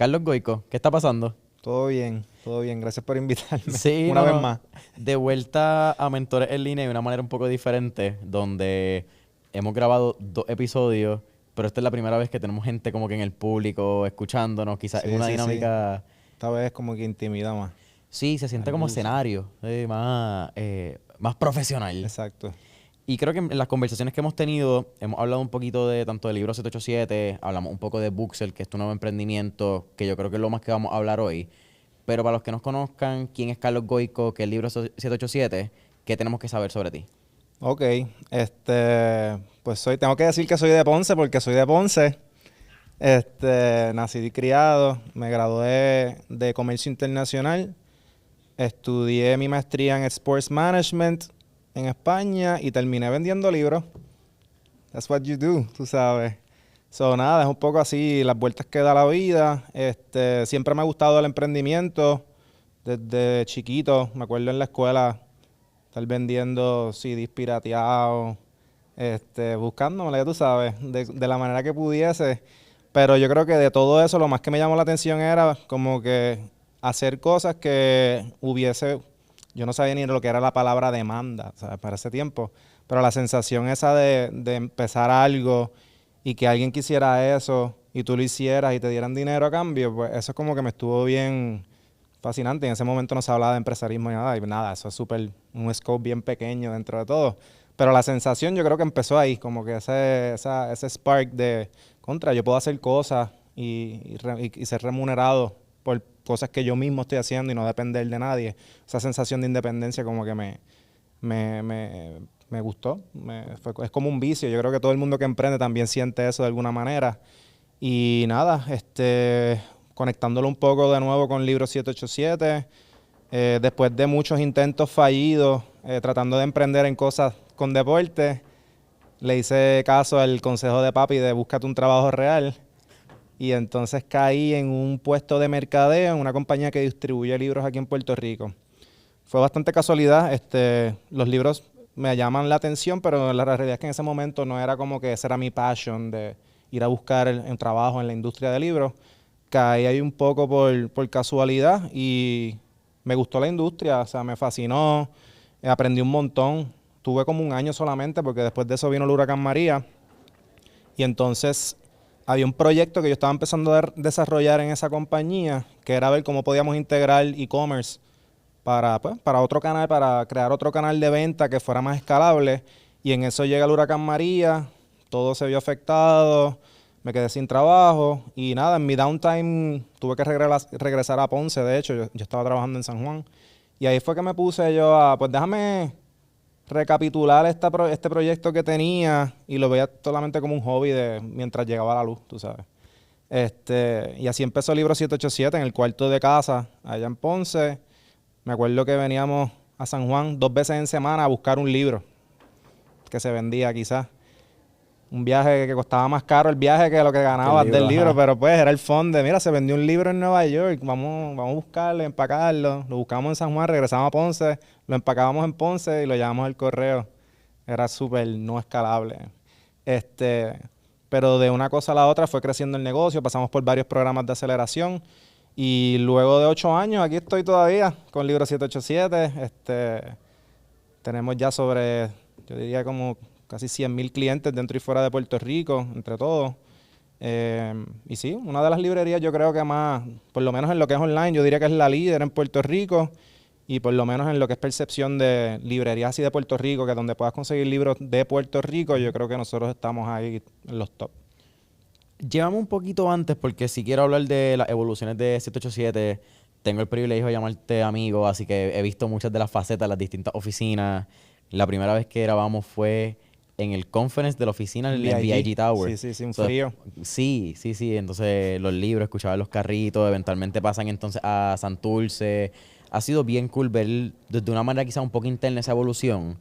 Carlos Goico, ¿qué está pasando? Todo bien, todo bien. Gracias por invitarme Sí, una no, vez no. más. De vuelta a Mentores en Línea de una manera un poco diferente, donde hemos grabado 2 episodios, pero esta es la primera vez que tenemos gente como que en el público escuchándonos, quizás en Sí, una sí, sí. dinámica. Esta vez como que intimida más, Sí, se más siente como lúcido. escenario, más profesional. Exacto. Y creo que en las conversaciones que hemos tenido, hemos hablado un poquito de tanto del libro 787, hablamos un poco de Booksell, que es tu nuevo emprendimiento, que yo creo que es lo más que vamos a hablar hoy. Pero para los que nos conozcan, ¿quién es Carlos Goico? ¿Qué es el libro 787? ¿Qué tenemos que saber sobre ti? Ok, pues tengo que decir que soy de Ponce porque soy de Ponce. Nací y criado, me gradué de Comercio Internacional, estudié mi maestría en Sports Management en España y terminé vendiendo libros. That's what you do, tú sabes. So, nada, es un poco así las vueltas que da la vida. Siempre me ha gustado el emprendimiento desde chiquito. Me acuerdo en la escuela estar vendiendo CDs pirateados, buscándomela, ya tú sabes, de la manera que pudiese. Pero yo creo que de todo eso lo más que me llamó la atención era como que hacer cosas que yo no sabía ni lo que era la palabra demanda, ¿sabes? Para ese tiempo. Pero la sensación esa de empezar algo y que alguien quisiera eso y tú lo hicieras y te dieran dinero a cambio, pues eso es como que me estuvo bien fascinante. En ese momento no se hablaba de empresarismo ni nada, y nada, eso es un scope bien pequeño dentro de todo. Pero la sensación yo creo que empezó ahí, como que ese spark de contra, yo puedo hacer cosas y ser remunerado por cosas que yo mismo estoy haciendo y no depender de nadie. Esa sensación de independencia como que me gustó. Es como un vicio. Yo creo que todo el mundo que emprende también siente eso de alguna manera. Y nada, conectándolo un poco de nuevo con Libro 787, después de muchos intentos fallidos, tratando de emprender en cosas con deporte, le hice caso al consejo de papi de búscate un trabajo real. Y entonces caí en un puesto de mercadeo en una compañía que distribuye libros aquí en Puerto Rico. Fue bastante casualidad. Los libros me llaman la atención, pero la realidad es que en ese momento no era como que esa era mi passion de ir a buscar un trabajo en la industria de libros. Caí ahí un poco por casualidad y me gustó la industria, o sea, me fascinó, aprendí un montón. Tuve como un año solamente porque después de eso vino el huracán María y entonces había un proyecto que yo estaba empezando a desarrollar en esa compañía que era ver cómo podíamos integrar e-commerce para otro canal, para crear otro canal de venta que fuera más escalable. Y en eso llega el huracán María, todo se vio afectado, me quedé sin trabajo y nada, en mi downtime tuve que regresar a Ponce, de hecho, yo estaba trabajando en San Juan. Y ahí fue que me puse yo pues déjame recapitular este proyecto que tenía y lo veía solamente como un hobby de mientras llegaba la luz, tú sabes. Y así empezó el libro 787 en el cuarto de casa, allá en Ponce. Me acuerdo que veníamos a San Juan 2 veces en semana a buscar un libro que se vendía quizás. Un viaje que costaba más caro el viaje que lo que Que el ganabas libro, del libro, ajá. pero pues era el fondo de, mira, se vendió un libro en Nueva York, vamos a buscarlo, empacarlo. Lo buscamos en San Juan, regresamos a Ponce, lo empacábamos en Ponce y lo llevamos al correo. Era súper no escalable. Pero de una cosa a la otra fue creciendo el negocio, pasamos por varios programas de aceleración y luego de 8 años aquí estoy todavía con Libro 787. Tenemos ya yo diría como casi 100,000 clientes dentro y fuera de Puerto Rico, entre todos. Y sí, una de las librerías yo creo que más, por lo menos en lo que es online, yo diría que es la líder en Puerto Rico y por lo menos en lo que es percepción de librerías así de Puerto Rico, que donde puedas conseguir libros de Puerto Rico, yo creo que nosotros estamos ahí en los top. Llévame un poquito antes porque si quiero hablar de las evoluciones de 787, tengo el privilegio de llamarte amigo, así que he visto muchas de las facetas, las distintas oficinas. La primera vez que grabamos fue en el conference de la oficina en VIG, VIG Tower. sí, sí, sí, un So, frío. sí, sí, sí. Entonces los libros, escuchaba los carritos, eventualmente pasan entonces a Santurce. Ha sido bien cool ver desde una manera quizá un poco interna esa evolución.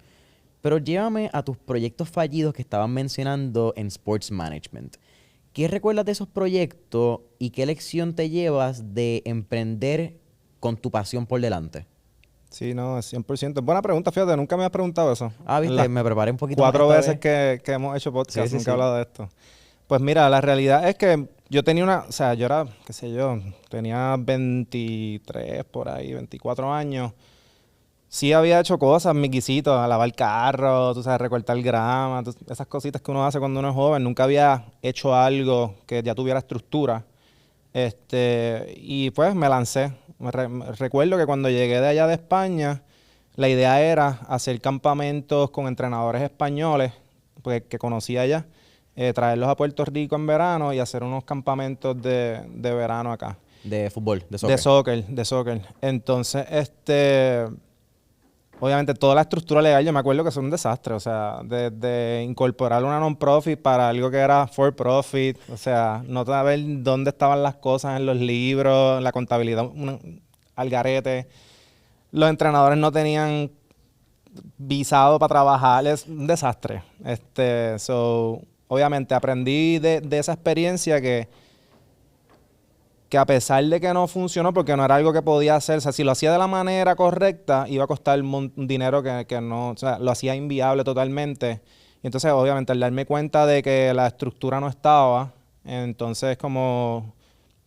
Pero llévame a tus proyectos fallidos que estaban mencionando en Sports Management. ¿Qué recuerdas de esos proyectos y qué lección te llevas de emprender con tu pasión por delante? Sí, no, 100%. Buena pregunta, fíjate, nunca me has preguntado eso. Ah, En viste, las me preparé un poquito más 4 esta veces vez. que hemos hecho Sí, podcast, sí, nunca he sí. hablado de esto. Pues mira, la realidad es que yo tenía una, o sea, yo era, qué sé yo, tenía 23 por ahí, 24 años. Sí había hecho cosas, mis guisitos, a lavar carro, tú sabes, recortar grama, esas cositas que uno hace cuando uno es joven. Nunca había hecho algo que ya tuviera estructura. Y pues me lancé. Me recuerdo que cuando llegué de allá de España, la idea era hacer campamentos con entrenadores españoles, pues, que conocía allá, traerlos a Puerto Rico en verano y hacer unos campamentos de verano acá. De fútbol, de De soccer. soccer, de soccer. Entonces, obviamente toda la estructura legal, yo me acuerdo que es un desastre, o sea, de incorporar una non-profit para algo que era for profit, o sea, no saber dónde estaban las cosas en los libros, en la contabilidad, al garete. Los entrenadores no tenían visado para trabajar, es un desastre. Obviamente aprendí de esa experiencia que a pesar de que no funcionó, porque no era algo que podía hacer, o sea, si lo hacía de la manera correcta, iba a costar un dinero que no, o sea, lo hacía inviable totalmente. Y entonces, obviamente, al darme cuenta de que la estructura no estaba, entonces como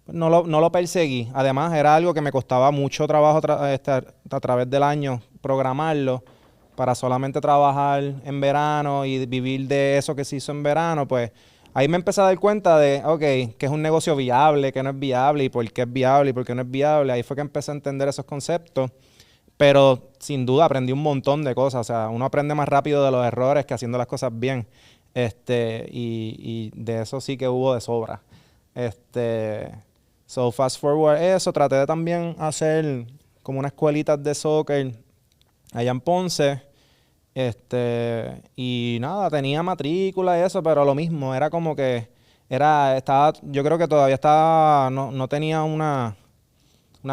no lo perseguí. Además, era algo que me costaba mucho trabajo a través del año programarlo para solamente trabajar en verano y vivir de eso que se hizo en verano, pues ahí me empecé a dar cuenta de, ok, que es un negocio viable, que no es viable, y por qué es viable y por qué no es viable. Ahí fue que empecé a entender esos conceptos. Pero sin duda aprendí un montón de cosas. O sea, uno aprende más rápido de los errores que haciendo las cosas bien. Y de eso sí que hubo de sobra. Fast forward eso, traté de también hacer como una escuelita de soccer allá en Ponce. Y nada, tenía matrícula y eso, pero lo mismo, era como que yo creo que todavía estaba, no tenía una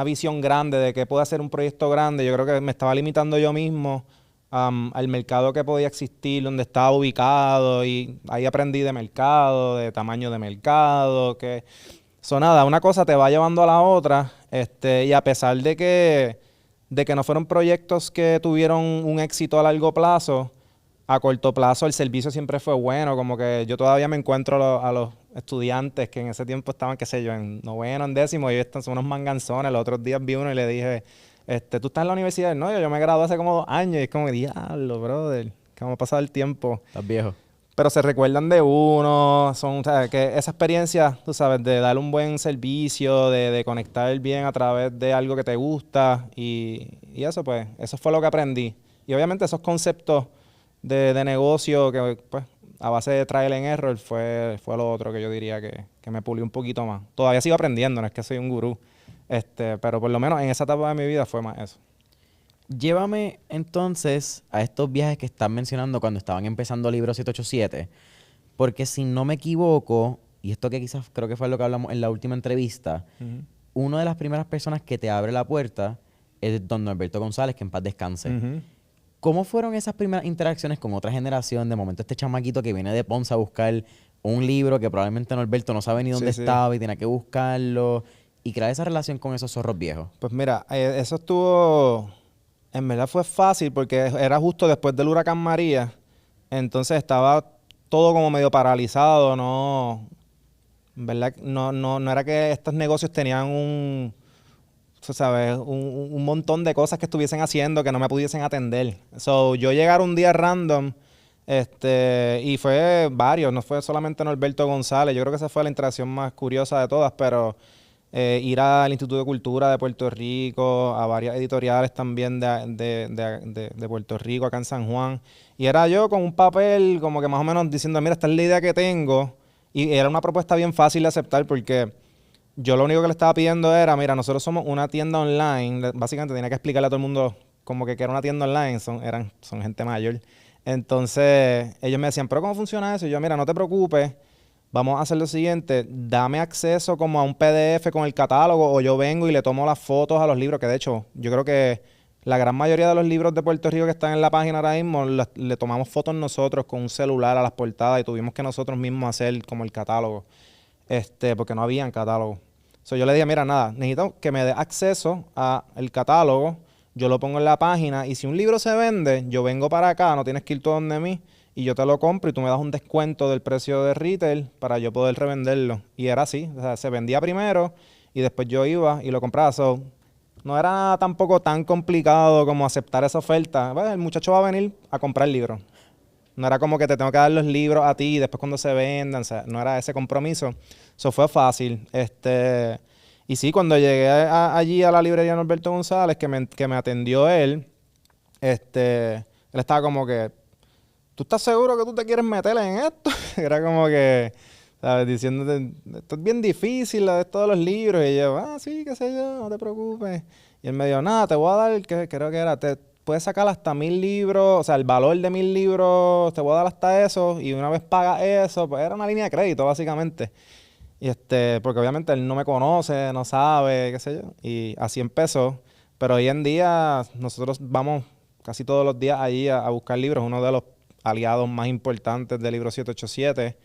visión grande de que puede ser un proyecto grande. Yo creo que me estaba limitando yo mismo al mercado que podía existir, donde estaba ubicado, y ahí aprendí de mercado, de tamaño de mercado, que nada, una cosa te va llevando a la otra, y a pesar de que no fueron proyectos que tuvieron un éxito a largo plazo, a corto plazo el servicio siempre fue bueno. Como que yo todavía me encuentro a los estudiantes que en ese tiempo estaban, qué sé yo, en noveno, en décimo, y estos son unos manganzones. Los otros días vi uno y le dije, ¿tú estás en la universidad? No, yo me gradué hace como 2 años, y es como, diablo, brother, ¿cómo ha pasado el tiempo? Estás viejo. Pero se recuerdan de uno, o sea, que esa experiencia, tú sabes, de dar un buen servicio, de conectar bien a través de algo que te gusta, y eso, pues, eso fue lo que aprendí. Y obviamente esos conceptos de negocio que, pues, a base de trial and error fue lo otro que yo diría que me pulió un poquito más. Todavía sigo aprendiendo, no es que soy un gurú, pero por lo menos en esa etapa de mi vida fue más eso. Llévame entonces a estos viajes que están mencionando cuando estaban empezando Libro 787, porque si no me equivoco, y esto que quizás creo que fue lo que hablamos en la última entrevista, una de las primeras personas que te abre la puerta es don Norberto González, que en paz descanse. ¿Cómo fueron esas primeras interacciones con otra generación? De momento este chamaquito que viene de Ponce a buscar un libro que probablemente Norberto no sabe ni dónde estaba y tiene que buscarlo, y crear esa relación con esos zorros viejos. Pues mira, eso estuvo... En verdad fue fácil porque era justo después del huracán María. Entonces estaba todo como medio paralizado, ¿no? En verdad, no era que estos negocios tenían ¿sabes? Un montón de cosas que estuviesen haciendo que no me pudiesen atender. Yo llegar un día random, y fue varios, no fue solamente Norberto González. Yo creo que esa fue la interacción más curiosa de todas, pero ir al Instituto de Cultura de Puerto Rico, a varias editoriales también de Puerto Rico, acá en San Juan. Y era yo con un papel como que más o menos diciendo, mira, esta es la idea que tengo. Y era una propuesta bien fácil de aceptar porque yo lo único que le estaba pidiendo era, mira, nosotros somos una tienda online. Básicamente tenía que explicarle a todo el mundo como que era una tienda online, son gente mayor. Entonces ellos me decían, pero ¿cómo funciona eso? Y yo, mira, no te preocupes. Vamos a hacer lo siguiente, dame acceso como a un PDF con el catálogo, o yo vengo y le tomo las fotos a los libros, que de hecho yo creo que la gran mayoría de los libros de Puerto Rico que están en la página ahora mismo le tomamos fotos nosotros con un celular a las portadas, y tuvimos que nosotros mismos hacer como el catálogo, porque no había catálogo. Yo le dije, mira, nada, necesito que me dé acceso al catálogo, yo lo pongo en la página, y si un libro se vende, yo vengo para acá, no tienes que ir tú donde mí, y yo te lo compro y tú me das un descuento del precio de retail para yo poder revenderlo. Y era así, o sea, se vendía primero y después yo iba y lo compraba. So, no era tampoco tan complicado como aceptar esa oferta. Pues, el muchacho va a venir a comprar libros. No era como que te tengo que dar los libros a ti y después cuando se vendan, o sea, no era ese compromiso. Eso fue fácil. Y sí, cuando llegué allí a la librería Norberto González, que me atendió él, él estaba como que, ¿tú estás seguro que tú te quieres meter en esto? Era como que, ¿sabes? Diciéndote, esto es bien difícil, de todos los libros. Y yo, sí, qué sé yo, no te preocupes. Y él me dijo, nada, te voy a dar, que creo que era, te puedes sacar hasta 1000 libros, o sea, el valor de 1000 libros, te voy a dar hasta eso. Y una vez pagas eso, pues era una línea de crédito, básicamente. Y porque obviamente él no me conoce, no sabe, qué sé yo. Y así empezó. Pero hoy en día nosotros vamos casi todos los días allí a buscar libros. Uno de los aliados más importantes del libro 787.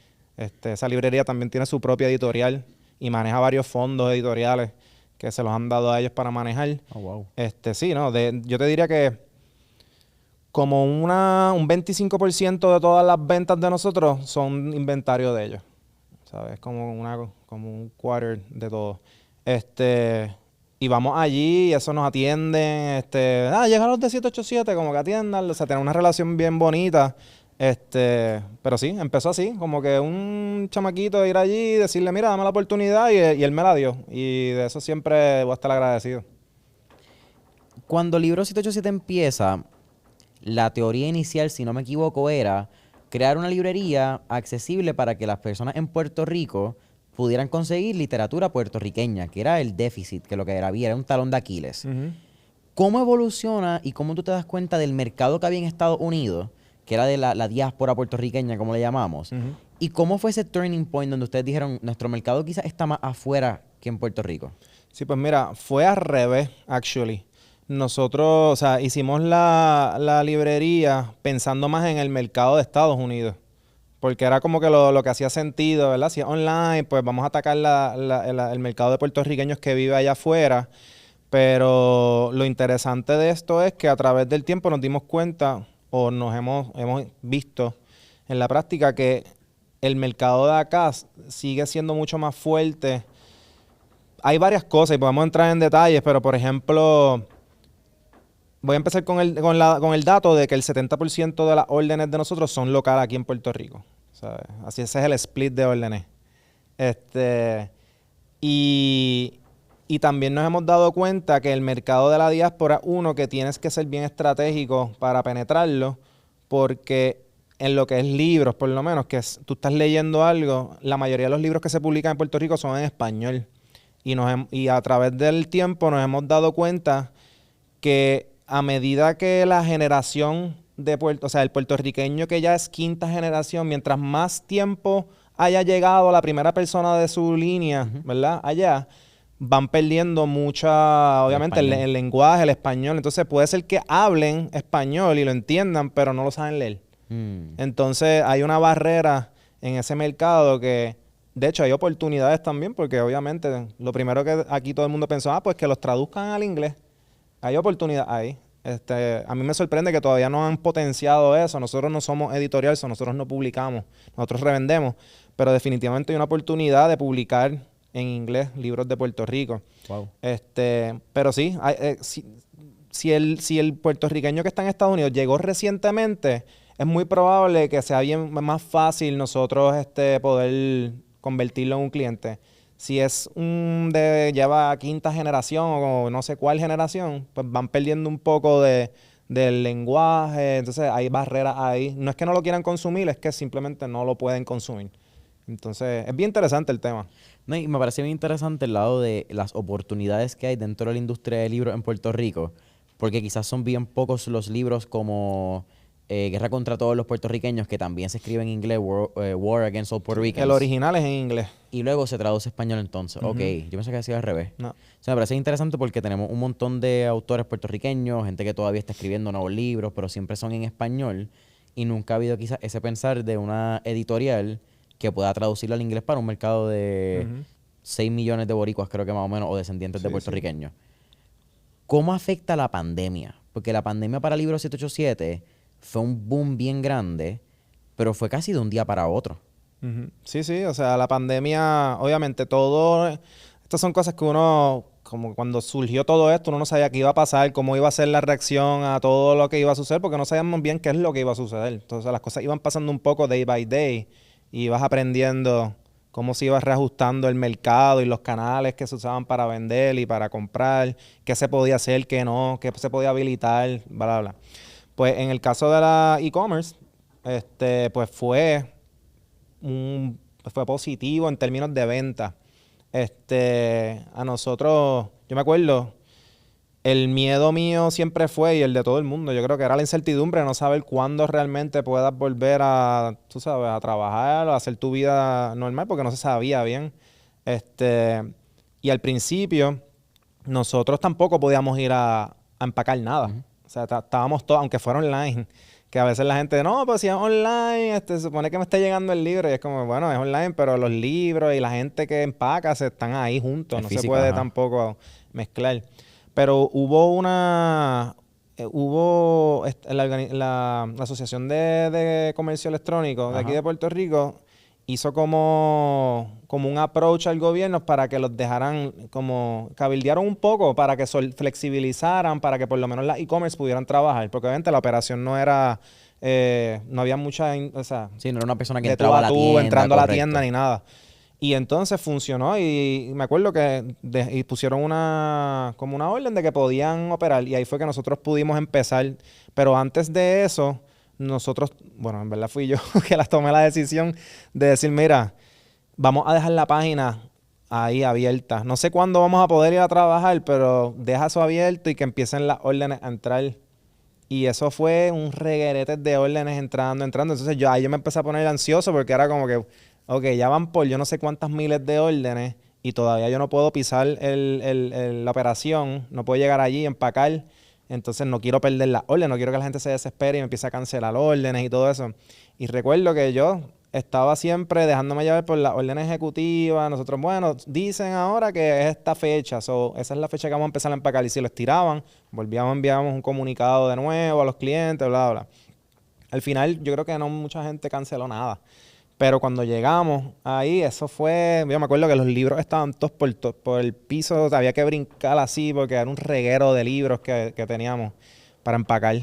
Esa librería también tiene su propia editorial y maneja varios fondos editoriales que se los han dado a ellos para manejar. Oh, wow. Sí, ¿no? Yo te diría que como un 25% de todas las ventas de nosotros son inventario de ellos. ¿Sabes? Como un quarter de todo. Y vamos allí y eso nos atienden. Llegan los de 787, como que atiendan. O sea, tener una relación bien bonita. Pero sí, empezó así, como que un chamaquito de ir allí y decirle, mira, dame la oportunidad y él me la dio. Y de eso siempre voy a estar agradecido. Cuando Libro 787 empieza, la teoría inicial, si no me equivoco, era crear una librería accesible para que las personas en Puerto Rico pudieran conseguir literatura puertorriqueña, que era el déficit, que lo que había era un talón de Aquiles. ¿Cómo evoluciona y cómo tú te das cuenta del mercado que había en Estados Unidos, que era de la diáspora puertorriqueña, como le llamamos? ¿Y cómo fue ese turning point donde ustedes dijeron, nuestro mercado quizás está más afuera que en Puerto Rico? Sí, pues mira, fue al revés, actually. Nosotros, o sea, hicimos la librería pensando más en el mercado de Estados Unidos. Porque era como que lo que hacía sentido, ¿verdad? Si es online, pues vamos a atacar el mercado de puertorriqueños que vive allá afuera. Pero lo interesante de esto es que a través del tiempo nos dimos cuenta, o nos hemos visto en la práctica, que el mercado de acá sigue siendo mucho más fuerte. Hay varias cosas y podemos entrar en detalles, pero por ejemplo, voy a empezar con el dato de que el 70% de las órdenes de nosotros son locales aquí en Puerto Rico. ¿Sabes? Así ese es el split de órdenes. Y también nos hemos dado cuenta que el mercado de la diáspora, que tienes que ser bien estratégico para penetrarlo, porque en lo que es libros, por lo menos, tú estás leyendo algo, la mayoría de los libros que se publican en Puerto Rico son en español. Y a través del tiempo nos hemos dado cuenta que a medida que la generación o sea, el puertorriqueño que ya es quinta generación, mientras más tiempo haya llegado la primera persona de su línea, ¿verdad? Allá, van perdiendo obviamente, el lenguaje, el español. Entonces puede ser que hablen español y lo entiendan, pero no lo saben leer. Entonces hay una barrera en ese mercado que, de hecho, hay oportunidades también, porque obviamente lo primero que aquí todo el mundo pensó, pues que los traduzcan al inglés. Hay oportunidad ahí. A mí me sorprende que todavía no han potenciado eso. Nosotros no somos editorial, nosotros no publicamos, nosotros revendemos, pero definitivamente hay una oportunidad de publicar en inglés libros de Puerto Rico. Wow. Pero sí, si el puertorriqueño que está en Estados Unidos llegó recientemente, es muy probable que sea más fácil nosotros poder convertirlo en un cliente. Si es lleva quinta generación o no sé cuál generación, pues van perdiendo un poco del lenguaje. Entonces hay barreras ahí. No es que no lo quieran consumir, es que simplemente no lo pueden consumir. Entonces es bien interesante el tema. No, y me parece bien interesante el lado de las oportunidades que hay dentro de la industria del libro en Puerto Rico, porque quizás son bien pocos los libros como Guerra contra todos los puertorriqueños, que también se escribe en inglés, War Against All Puerto Ricans. El original es en inglés. Y luego se traduce a español entonces. Ok, yo pensé que decía al revés. No. O sea, me parece interesante porque tenemos un montón de autores puertorriqueños, gente que todavía está escribiendo nuevos libros, pero siempre son en español. Y nunca ha habido quizás ese pensar de una editorial que pueda traducirlo al inglés para un mercado de 6 millones de boricuas, creo que más o menos, o descendientes de puertorriqueños. ¿Cómo afecta la pandemia? Porque la pandemia para Libro 787 fue un boom bien grande, pero fue casi de un día para otro. Ujú. Sí, sí, o sea, la pandemia, obviamente todo, estas son cosas que uno, como cuando surgió todo esto, uno no sabía qué iba a pasar, cómo iba a ser la reacción a todo lo que iba a suceder, porque no sabíamos bien qué es lo que iba a suceder. Entonces las cosas iban pasando un poco day by day y ibas aprendiendo cómo se iba reajustando el mercado y los canales que se usaban para vender y para comprar, qué se podía hacer, qué no, qué se podía habilitar, bla, bla, bla. Pues en el caso de la e-commerce, pues fue positivo en términos de venta. A nosotros, yo me acuerdo, el miedo mío siempre fue, y el de todo el mundo, yo creo que era la incertidumbre de no saber cuándo realmente puedas volver a, tú sabes, a trabajar o a hacer tu vida normal, porque no se sabía bien. Y al principio, nosotros tampoco podíamos ir a empacar nada. Ujú. O sea, estábamos todos, aunque fuera online, que a veces la gente, no, pues si es online, se supone que me está llegando el libro. Y es como, bueno, es online, pero los libros y la gente que empaca se están ahí juntos. Es No se físico, puede ajá. tampoco mezclar. Pero la Asociación de Comercio Electrónico de aquí Ajá. de Puerto Rico hizo como un approach al gobierno para que los dejaran, como cabildearon un poco para que flexibilizaran, para que por lo menos las e-commerce pudieran trabajar, porque obviamente la operación no era, no había mucha, o sea, Sí, no era una persona que de tú entraba a a la tú tienda, entrando a la tienda correcto. ni nada. Y entonces funcionó y me acuerdo que y pusieron como una orden de que podían operar y ahí fue que nosotros pudimos empezar. Pero antes de eso, nosotros, bueno, en verdad fui yo que las tomé la decisión de decir, mira, vamos a dejar la página ahí abierta. No sé cuándo vamos a poder ir a trabajar, pero deja eso abierto y que empiecen las órdenes a entrar. Y eso fue un reguerete de órdenes entrando. Entonces ahí yo me empecé a poner ansioso porque era como que, ok, ya van por yo no sé cuántas miles de órdenes y todavía yo no puedo pisar la operación, no puedo llegar allí, empacar. Entonces no quiero perder la orden, no quiero que la gente se desespere y me empiece a cancelar órdenes y todo eso. Y recuerdo que yo estaba siempre dejándome llevar por las órdenes ejecutivas. Nosotros, bueno, dicen ahora que es esta fecha, esa es la fecha que vamos a empezar a empacar. Y si lo estiraban, enviábamos un comunicado de nuevo a los clientes, bla, bla. Al final, yo creo que no mucha gente canceló nada. Pero cuando llegamos ahí, eso fue. Yo me acuerdo que los libros estaban todos por el piso, había que brincar así porque era un reguero de libros que teníamos para empacar.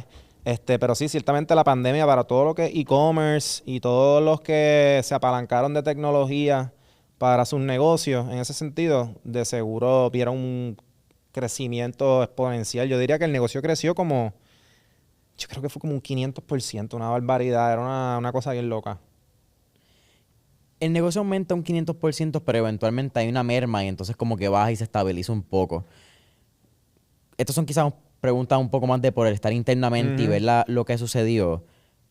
Pero sí, ciertamente la pandemia para todo lo que es e-commerce y todos los que se apalancaron de tecnología para sus negocios, en ese sentido, de seguro vieron un crecimiento exponencial. Yo diría que el negocio creció yo creo que fue como un 500%, una barbaridad, era una cosa bien loca. El negocio aumenta un 500%, pero eventualmente hay una merma y entonces como que baja y se estabiliza un poco. Estas son quizás preguntas un poco más de por el estar internamente y Ujú, ver lo que sucedió.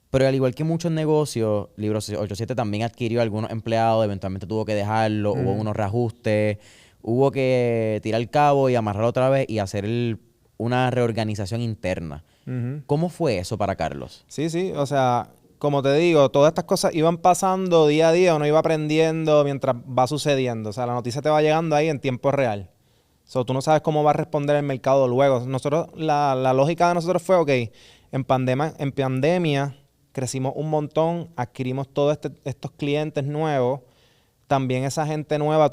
Pero al igual que muchos negocios, Libro 87 también adquirió algunos empleados, eventualmente tuvo que dejarlo, hubo ujú, unos reajustes, hubo que tirar el cabo y amarrarlo otra vez y hacer una reorganización interna. ujú. ¿Cómo fue eso para Carlos? Sí, sí, o sea, como te digo, todas estas cosas iban pasando día a día, uno iba aprendiendo mientras va sucediendo. O sea, la noticia te va llegando ahí en tiempo real. So, tú no sabes cómo va a responder el mercado luego. Nosotros, la lógica de nosotros fue, ok, en pandemia crecimos un montón, adquirimos todos estos clientes nuevos. También esa gente nueva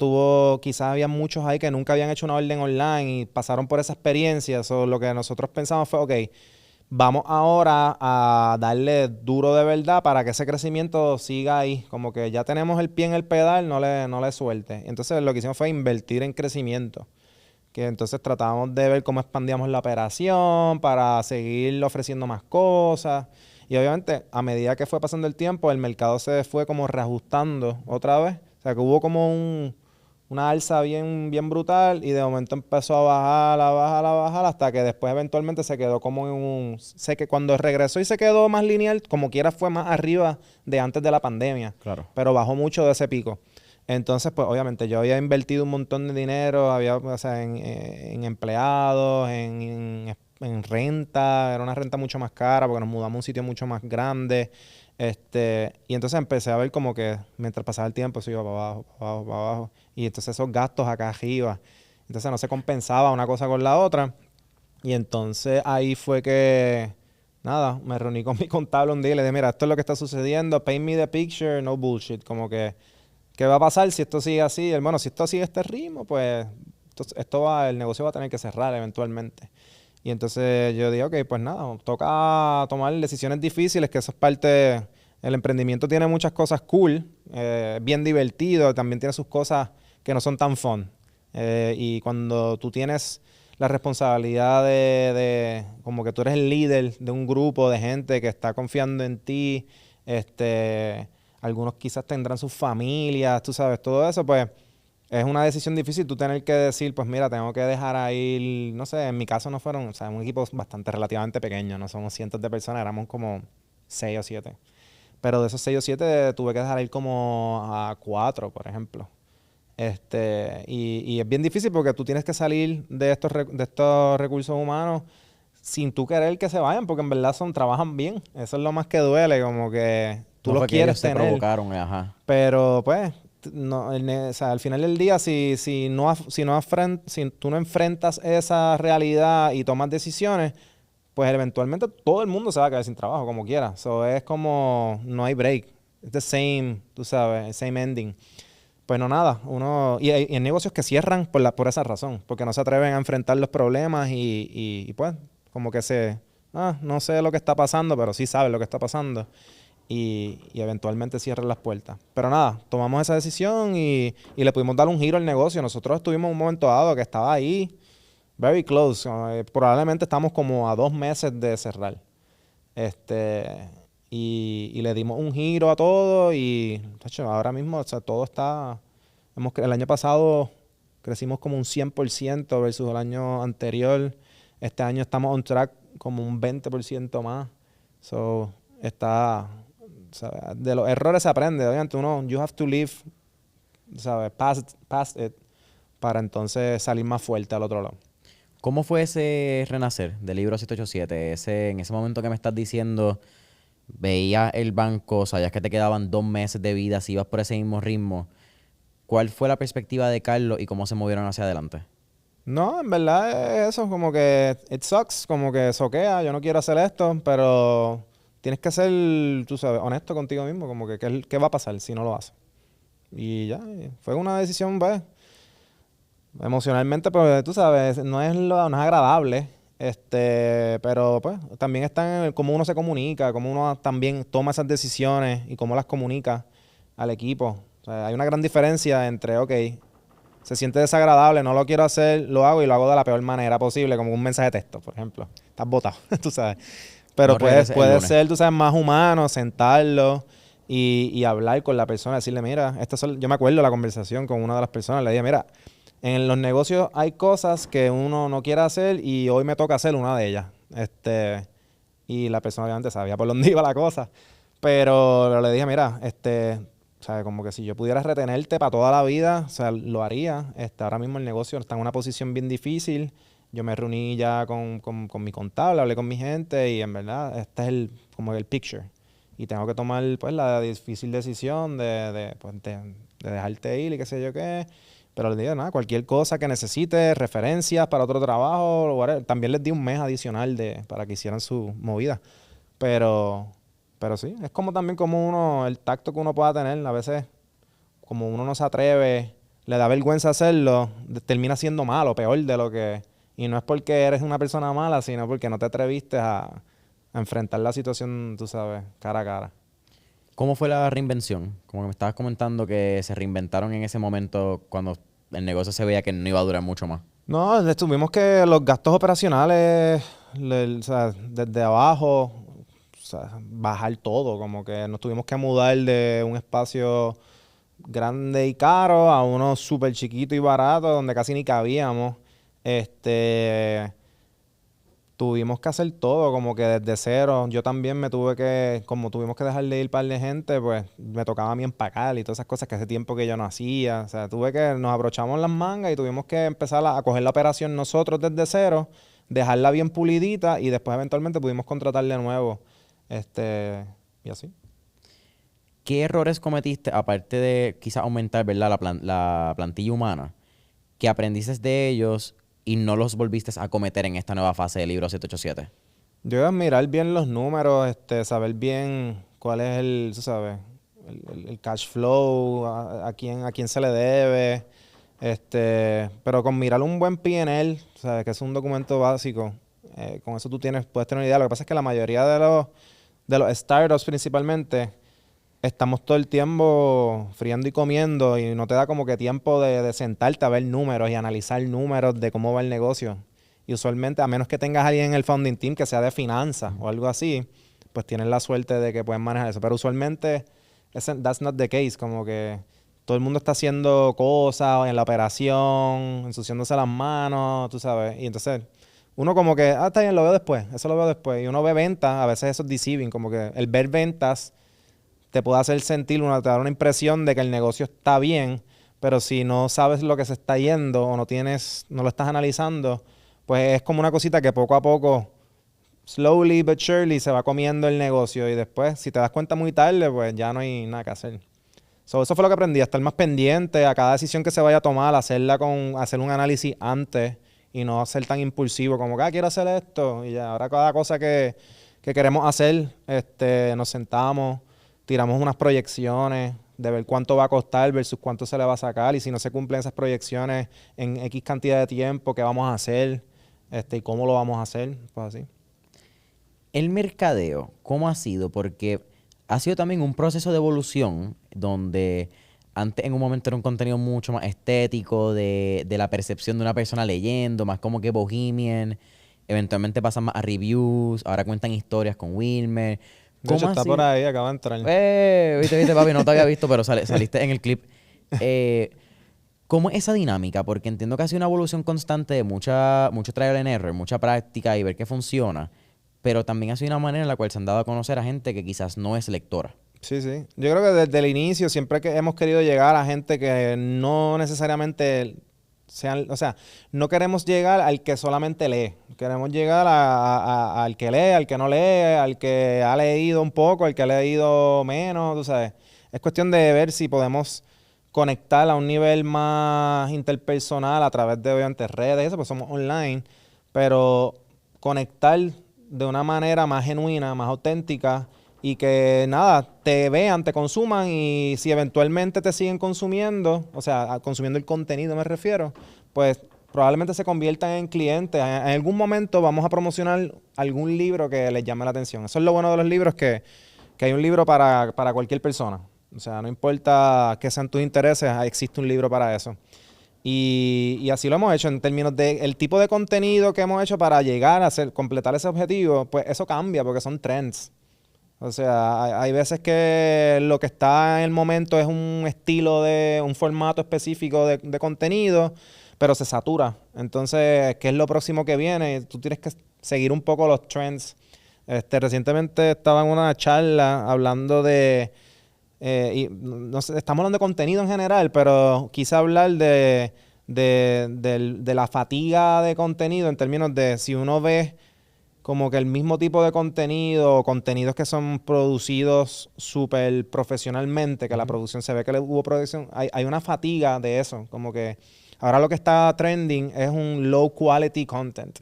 quizás había muchos ahí que nunca habían hecho una orden online y pasaron por esa experiencia. So, lo que nosotros pensamos fue, ok, vamos ahora a darle duro de verdad para que ese crecimiento siga ahí. Como que ya tenemos el pie en el pedal, no le suelte. Entonces lo que hicimos fue invertir en crecimiento. Que entonces tratábamos de ver cómo expandíamos la operación para seguir ofreciendo más cosas. Y obviamente, a medida que fue pasando el tiempo, el mercado se fue como reajustando otra vez. O sea, que hubo como una alza bien, bien brutal y de momento empezó a bajar, a bajar, a bajar, hasta que después eventualmente se quedó como sé que cuando regresó y se quedó más lineal, como quiera fue más arriba de antes de la pandemia, Claro. pero bajó mucho de ese pico. Entonces, pues obviamente yo había invertido un montón de dinero, o sea, en empleados, en renta, era una renta mucho más cara porque nos mudamos a un sitio mucho más grande. Y entonces empecé a ver como que mientras pasaba el tiempo se iba para abajo, para abajo, para abajo. Y entonces esos gastos acá arriba. Entonces no se compensaba una cosa con la otra. Y entonces ahí fue que nada, me reuní con mi contable un día y le dije, mira, esto es lo que está sucediendo, paint me the picture, no bullshit, como que, ¿qué va a pasar si esto sigue así? Hermano, si esto sigue este ritmo, pues el negocio va a tener que cerrar eventualmente. Y entonces yo dije, ok, pues nada, toca tomar decisiones difíciles, que eso es parte, el emprendimiento tiene muchas cosas cool, bien divertido, también tiene sus cosas que no son tan fun. Y cuando tú tienes la responsabilidad como que tú eres el líder de un grupo de gente que está confiando en ti, algunos quizás tendrán sus familias, tú sabes, todo eso, pues es una decisión difícil tú tener que decir, pues mira, tengo que dejar ahí, no sé, en mi caso no fueron, o sea, un equipo bastante relativamente pequeño, no somos cientos de personas, éramos como 6 o 7. Pero de esos 6 o 7 tuve que dejar ir como a 4, por ejemplo. Y es bien difícil porque tú tienes que salir de estos recursos humanos sin tú querer que se vayan, porque en verdad trabajan bien. Eso es lo más que duele, como que tú No los fue que ellos quieres te tener. provocaron, ajá. Pero pues, no, o sea, al final del día, si tú no enfrentas esa realidad y tomas decisiones, pues eventualmente todo el mundo se va a quedar sin trabajo, como quiera. So, es como, no hay break. Es the same, tú sabes, el same ending. Pues no, nada, y hay negocios que cierran por esa razón, porque no se atreven a enfrentar los problemas y pues, como que no sé lo que está pasando, pero sí saben lo que está pasando y eventualmente cierran las puertas. Pero nada, tomamos esa decisión y le pudimos dar un giro al negocio. Nosotros estuvimos en un momento dado que estaba ahí, very close, probablemente estamos como a 2 meses de cerrar. Y le dimos un giro a todo y tacho, ahora mismo, o sea, todo está... el año pasado crecimos como un 100% versus el año anterior. Este año estamos on track como un 20% más. So, ¿sabes? De los errores se aprende. Obviamente you have to live, ¿sabes? Past it para entonces salir más fuerte al otro lado. ¿Cómo fue ese renacer del libro 787? En ese momento que me estás diciendo, veías el banco, sabías que te quedaban 2 meses de vida, si ibas por ese mismo ritmo. ¿Cuál fue la perspectiva de Carlos y cómo se movieron hacia adelante? No, en verdad es eso, como que it sucks, como que soquea, yo no quiero hacer esto, pero tienes que ser, tú sabes, honesto contigo mismo, como que qué va a pasar si no lo haces. Y ya, fue una decisión, pues, emocionalmente, pues tú sabes, no es agradable, pero pues también está en cómo uno se comunica, cómo uno también toma esas decisiones y cómo las comunica al equipo. O sea, hay una gran diferencia entre, ok, se siente desagradable, no lo quiero hacer, lo hago y lo hago de la peor manera posible, como un mensaje de texto, por ejemplo. Estás botado, tú sabes. Pero No regreses el puede lunes. ser, tú sabes, más humano, sentarlo y hablar con la persona, decirle, mira, yo me acuerdo de la conversación con una de las personas, le dije, mira, en los negocios hay cosas que uno no quiere hacer y hoy me toca hacer una de ellas. Y la persona obviamente sabía por dónde iba la cosa. Pero le dije, mira, o sea, como que si yo pudiera retenerte para toda la vida, o sea, lo haría. Ahora mismo el negocio está en una posición bien difícil. Yo me reuní ya con mi contable, hablé con mi gente y en verdad este es como el picture. Y tengo que tomar pues la difícil decisión de dejarte ir y qué sé yo qué. Pero les digo, nada, cualquier cosa que necesite, referencias para otro trabajo, whatever. También les di un mes adicional para que hicieran su movida. Pero, pero sí, es como también como el tacto que uno pueda tener. A veces, como uno no se atreve, le da vergüenza hacerlo, termina siendo malo, peor de lo que... Y no es porque eres una persona mala, sino porque no te atreviste a enfrentar la situación, tú sabes, cara a cara. ¿Cómo fue la reinvención? Como que me estabas comentando que se reinventaron en ese momento cuando el negocio se veía que no iba a durar mucho más. No, tuvimos que los gastos operacionales, o sea, desde abajo, o sea, bajar todo, como que nos tuvimos que mudar de un espacio grande y caro a uno súper chiquito y barato donde casi ni cabíamos. Este, Tuvimos que hacer todo como que desde cero. Yo también como tuvimos que dejar de ir par de gente, pues me tocaba a mí empacar y todas esas cosas que hace tiempo que yo no hacía. O sea, nos abrochamos las mangas y tuvimos que empezar a coger la operación nosotros desde cero, dejarla bien pulidita y después eventualmente pudimos contratar de nuevo. Y así. ¿Qué errores cometiste, aparte de quizás aumentar, ¿verdad? La plantilla humana, que aprendiste de ellos y no los volviste a cometer en esta nueva fase del libro 787? Yo voy a mirar bien los números, saber bien cuál es el, tú sabes, el cash flow, a quién se le debe, pero con mirar un buen P&L, sabes que es un documento básico, con eso tú puedes tener una idea. Lo que pasa es que la mayoría de los startups principalmente, estamos todo el tiempo friendo y comiendo y no te da como que tiempo de sentarte a ver números y analizar números de cómo va el negocio. Y usualmente, a menos que tengas a alguien en el founding team que sea de finanzas o algo así, pues tienes la suerte de que pueden manejar eso. Pero usualmente, that's not the case. Como que todo el mundo está haciendo cosas en la operación, ensuciándose las manos, tú sabes. Y entonces, uno como que, está bien, lo veo después, eso lo veo después. Y uno ve ventas, a veces eso es deceiving, como que el ver ventas te puede hacer sentir, te da una impresión de que el negocio está bien, pero si no sabes lo que se está yendo o no lo estás analizando, pues es como una cosita que poco a poco, slowly but surely, se va comiendo el negocio y después, si te das cuenta muy tarde, pues ya no hay nada que hacer. Eso fue lo que aprendí, a estar más pendiente a cada decisión que se vaya a tomar, hacer un análisis antes y no ser tan impulsivo como que, quiero hacer esto y ya, ahora cada cosa que queremos hacer, nos sentamos, tiramos unas proyecciones de ver cuánto va a costar versus cuánto se le va a sacar y si no se cumplen esas proyecciones en X cantidad de tiempo, qué vamos a hacer, y cómo lo vamos a hacer, pues así. El mercadeo, ¿cómo ha sido? Porque ha sido también un proceso de evolución donde antes en un momento era un contenido mucho más estético de la percepción de una persona leyendo, más como que bohemian. Eventualmente pasan más a reviews, ahora cuentan historias con Wilmer. De hecho, ¿Cómo ha está por sido? ahí, acaba de entrar. Viste, papi, no te había visto, pero saliste en el clip. Eh, ¿Cómo es esa dinámica? Porque entiendo que ha sido una evolución constante de mucho trial and error, mucha práctica y ver qué funciona. Pero también ha sido una manera en la cual se han dado a conocer a gente que quizás no es lectora. Sí, sí. Yo creo que desde el inicio siempre que hemos querido llegar a gente que no necesariamente sean, o sea, no queremos llegar al que solamente lee. Queremos llegar al que lee, al que no lee, al que ha leído un poco, al que ha leído menos, tú sabes. Es cuestión de ver si podemos conectar a un nivel más interpersonal a través de, obviamente, redes, eso, pues somos online, pero conectar de una manera más genuina, más auténtica y que nada, te vean, te consuman y si eventualmente te siguen consumiendo, o sea, consumiendo el contenido me refiero, pues probablemente se conviertan en clientes. En algún momento vamos a promocionar algún libro que les llame la atención. Eso es lo bueno de los libros, que hay un libro para cualquier persona. O sea, no importa qué sean tus intereses, existe un libro para eso. Y así lo hemos hecho en términos de el tipo de contenido que hemos hecho para llegar a completar ese objetivo, pues eso cambia porque son trends. O sea, hay veces que lo que está en el momento es un estilo un formato específico de contenido, pero se satura. Entonces, ¿qué es lo próximo que viene? Tú tienes que seguir un poco los trends. Recientemente estaba en una charla hablando y no sé, estamos hablando de contenido en general, pero quise hablar de la fatiga de contenido en términos de si uno ve como que el mismo tipo de contenido o contenidos que son producidos súper profesionalmente, que la producción se ve que hubo producción, hay una fatiga de eso, como que ahora lo que está trending es un low quality content,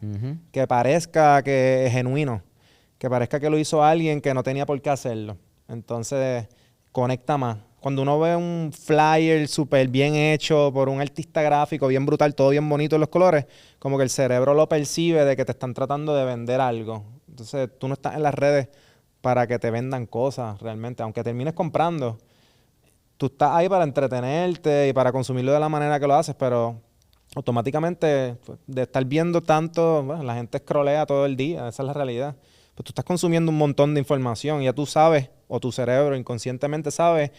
que parezca que es genuino, que parezca que lo hizo alguien que no tenía por qué hacerlo. Entonces conecta más. Cuando uno ve un flyer súper bien hecho por un artista gráfico, bien brutal, todo bien bonito en los colores, como que el cerebro lo percibe de que te están tratando de vender algo. Entonces tú no estás en las redes para que te vendan cosas realmente, aunque termines comprando. Tú estás ahí para entretenerte y para consumirlo de la manera que lo haces, pero automáticamente pues, de estar viendo tanto, bueno, la gente scrollea todo el día, esa es la realidad. Pues tú estás consumiendo un montón de información y ya tú sabes, o tu cerebro inconscientemente sabe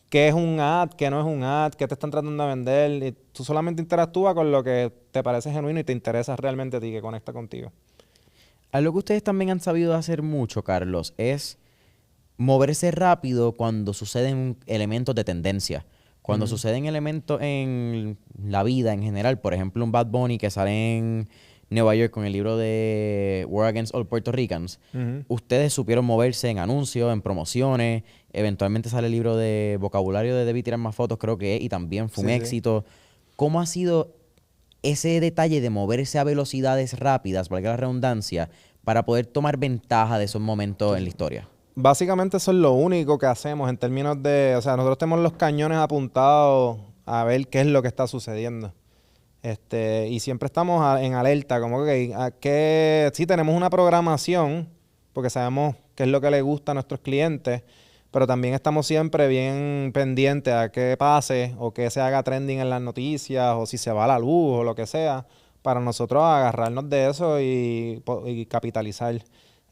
qué es un ad, qué no es un ad, qué te están tratando de vender. Y tú solamente interactúas con lo que te parece genuino y te interesa realmente a ti, que conecta contigo. Algo que ustedes también han sabido hacer mucho, Carlos, es moverse rápido cuando suceden elementos de tendencia. Cuando suceden elementos en la vida en general, por ejemplo, un Bad Bunny que sale en Nueva York con el libro de War Against All Puerto Ricans, ustedes supieron moverse en anuncios, en promociones, eventualmente sale el libro de vocabulario de Debí tirar más fotos, creo que es, y también fue un Sí, sí. éxito. ¿Cómo ha sido ese detalle de moverse a velocidades rápidas, valga la redundancia, para poder tomar ventaja de esos momentos en la historia? Básicamente eso es lo único que hacemos en términos de, o sea, nosotros tenemos los cañones apuntados a ver qué es lo que está sucediendo. Y siempre estamos en alerta, como que sí tenemos una programación, porque sabemos qué es lo que le gusta a nuestros clientes, pero también estamos siempre bien pendientes a qué pase o que se haga trending en las noticias o si se va la luz o lo que sea, para nosotros agarrarnos de eso y capitalizar.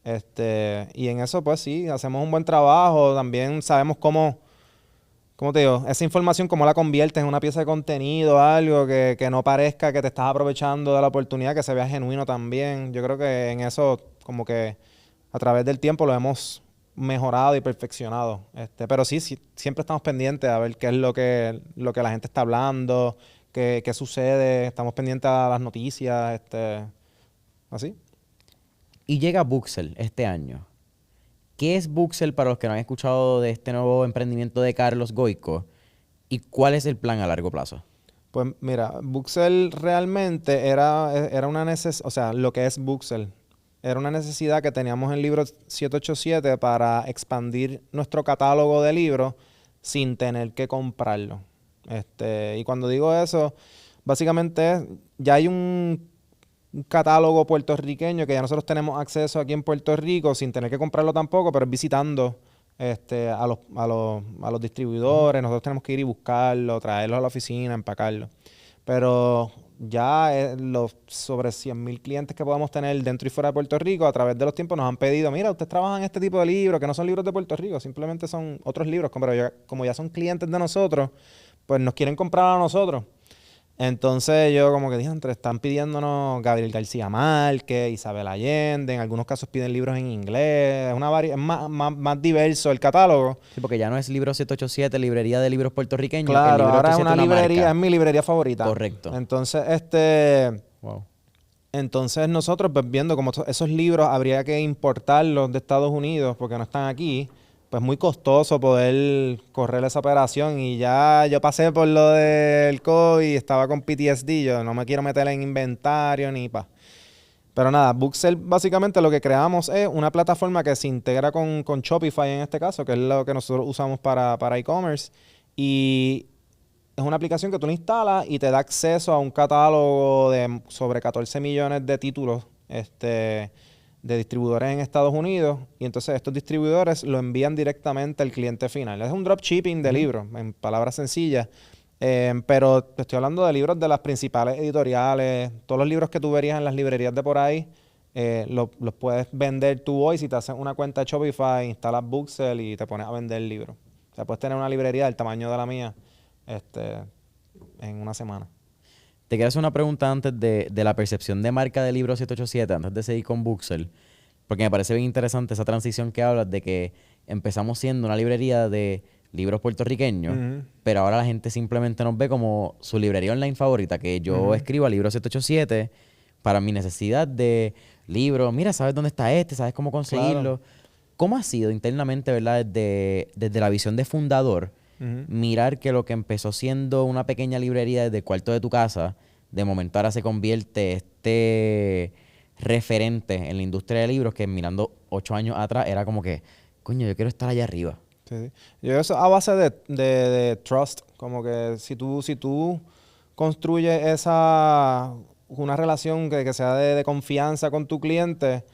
Y en eso pues sí, hacemos un buen trabajo, también sabemos cómo te digo, esa información cómo la conviertes en una pieza de contenido, algo que no parezca que te estás aprovechando de la oportunidad, que se vea genuino también. Yo creo que en eso como que a través del tiempo lo hemos mejorado y perfeccionado. Pero sí, siempre estamos pendientes a ver qué es lo que la gente está hablando, qué sucede, estamos pendientes a las noticias, así. Y llega Buxel este año. ¿Qué es Buxel para los que no han escuchado de este nuevo emprendimiento de Carlos Goico? ¿Y cuál es el plan a largo plazo? Pues mira, Buxel realmente era una necesidad, o sea, lo que es Buxel, era una necesidad que teníamos en Libro 787 para expandir nuestro catálogo de libros sin tener que comprarlo. Y cuando digo eso, básicamente ya hay un catálogo puertorriqueño que ya nosotros tenemos acceso aquí en Puerto Rico sin tener que comprarlo tampoco, pero es visitando a los distribuidores. Nosotros tenemos que ir y buscarlo, traerlo a la oficina, empacarlo. Pero ya los sobre 100,000 clientes que podamos tener dentro y fuera de Puerto Rico, a través de los tiempos nos han pedido, mira, ustedes trabajan este tipo de libros, que no son libros de Puerto Rico, simplemente son otros libros, pero como ya son clientes de nosotros, pues nos quieren comprar a nosotros. Entonces yo como que dije, están pidiéndonos Gabriel García Márquez, Isabel Allende, en algunos casos piden libros en inglés, es más diverso el catálogo. Sí, porque ya no es Libro 787, librería de libros puertorriqueños. Claro, el libro ahora es 787 una librería, marca. es mi librería favorita. Correcto. Entonces, Wow. entonces nosotros pues viendo como esos libros habría que importarlos de Estados Unidos porque no están aquí, pues muy costoso poder correr esa operación y ya yo pasé por lo del COVID, estaba con PTSD, yo no me quiero meter en inventario ni pa. Pero nada, Buxel básicamente lo que creamos es una plataforma que se integra con Shopify en este caso, que es lo que nosotros usamos para e-commerce y es una aplicación que tú la instalas y te da acceso a un catálogo de sobre 14 millones de títulos de distribuidores en Estados Unidos. Y entonces estos distribuidores lo envían directamente al cliente final. Es un dropshipping de libros, en palabras sencillas. Pero te estoy hablando de libros de las principales editoriales. Todos los libros que tú verías en las librerías de por ahí, los puedes vender tú hoy. Si te haces una cuenta de Shopify, instalas Buxel y te pones a vender libros. O sea, puedes tener una librería del tamaño de la mía en una semana. Te quiero hacer una pregunta antes de la percepción de marca del Libro 787, antes de seguir con Buxel, porque me parece bien interesante esa transición que hablas de que empezamos siendo una librería de libros puertorriqueños, pero ahora la gente simplemente nos ve como su librería online favorita, que yo escribo a Libro 787 para mi necesidad de libros. Mira, ¿sabes dónde está este? ¿Sabes cómo conseguirlo? Claro. ¿Cómo ha sido internamente, verdad, desde la visión de fundador, mirar que lo que empezó siendo una pequeña librería desde el cuarto de tu casa, de momento ahora se convierte referente en la industria de libros que mirando 8 años atrás era como que, coño, yo quiero estar allá arriba? Sí. Yo eso a base de trust, como que si tú construyes una relación que sea de confianza con tu cliente,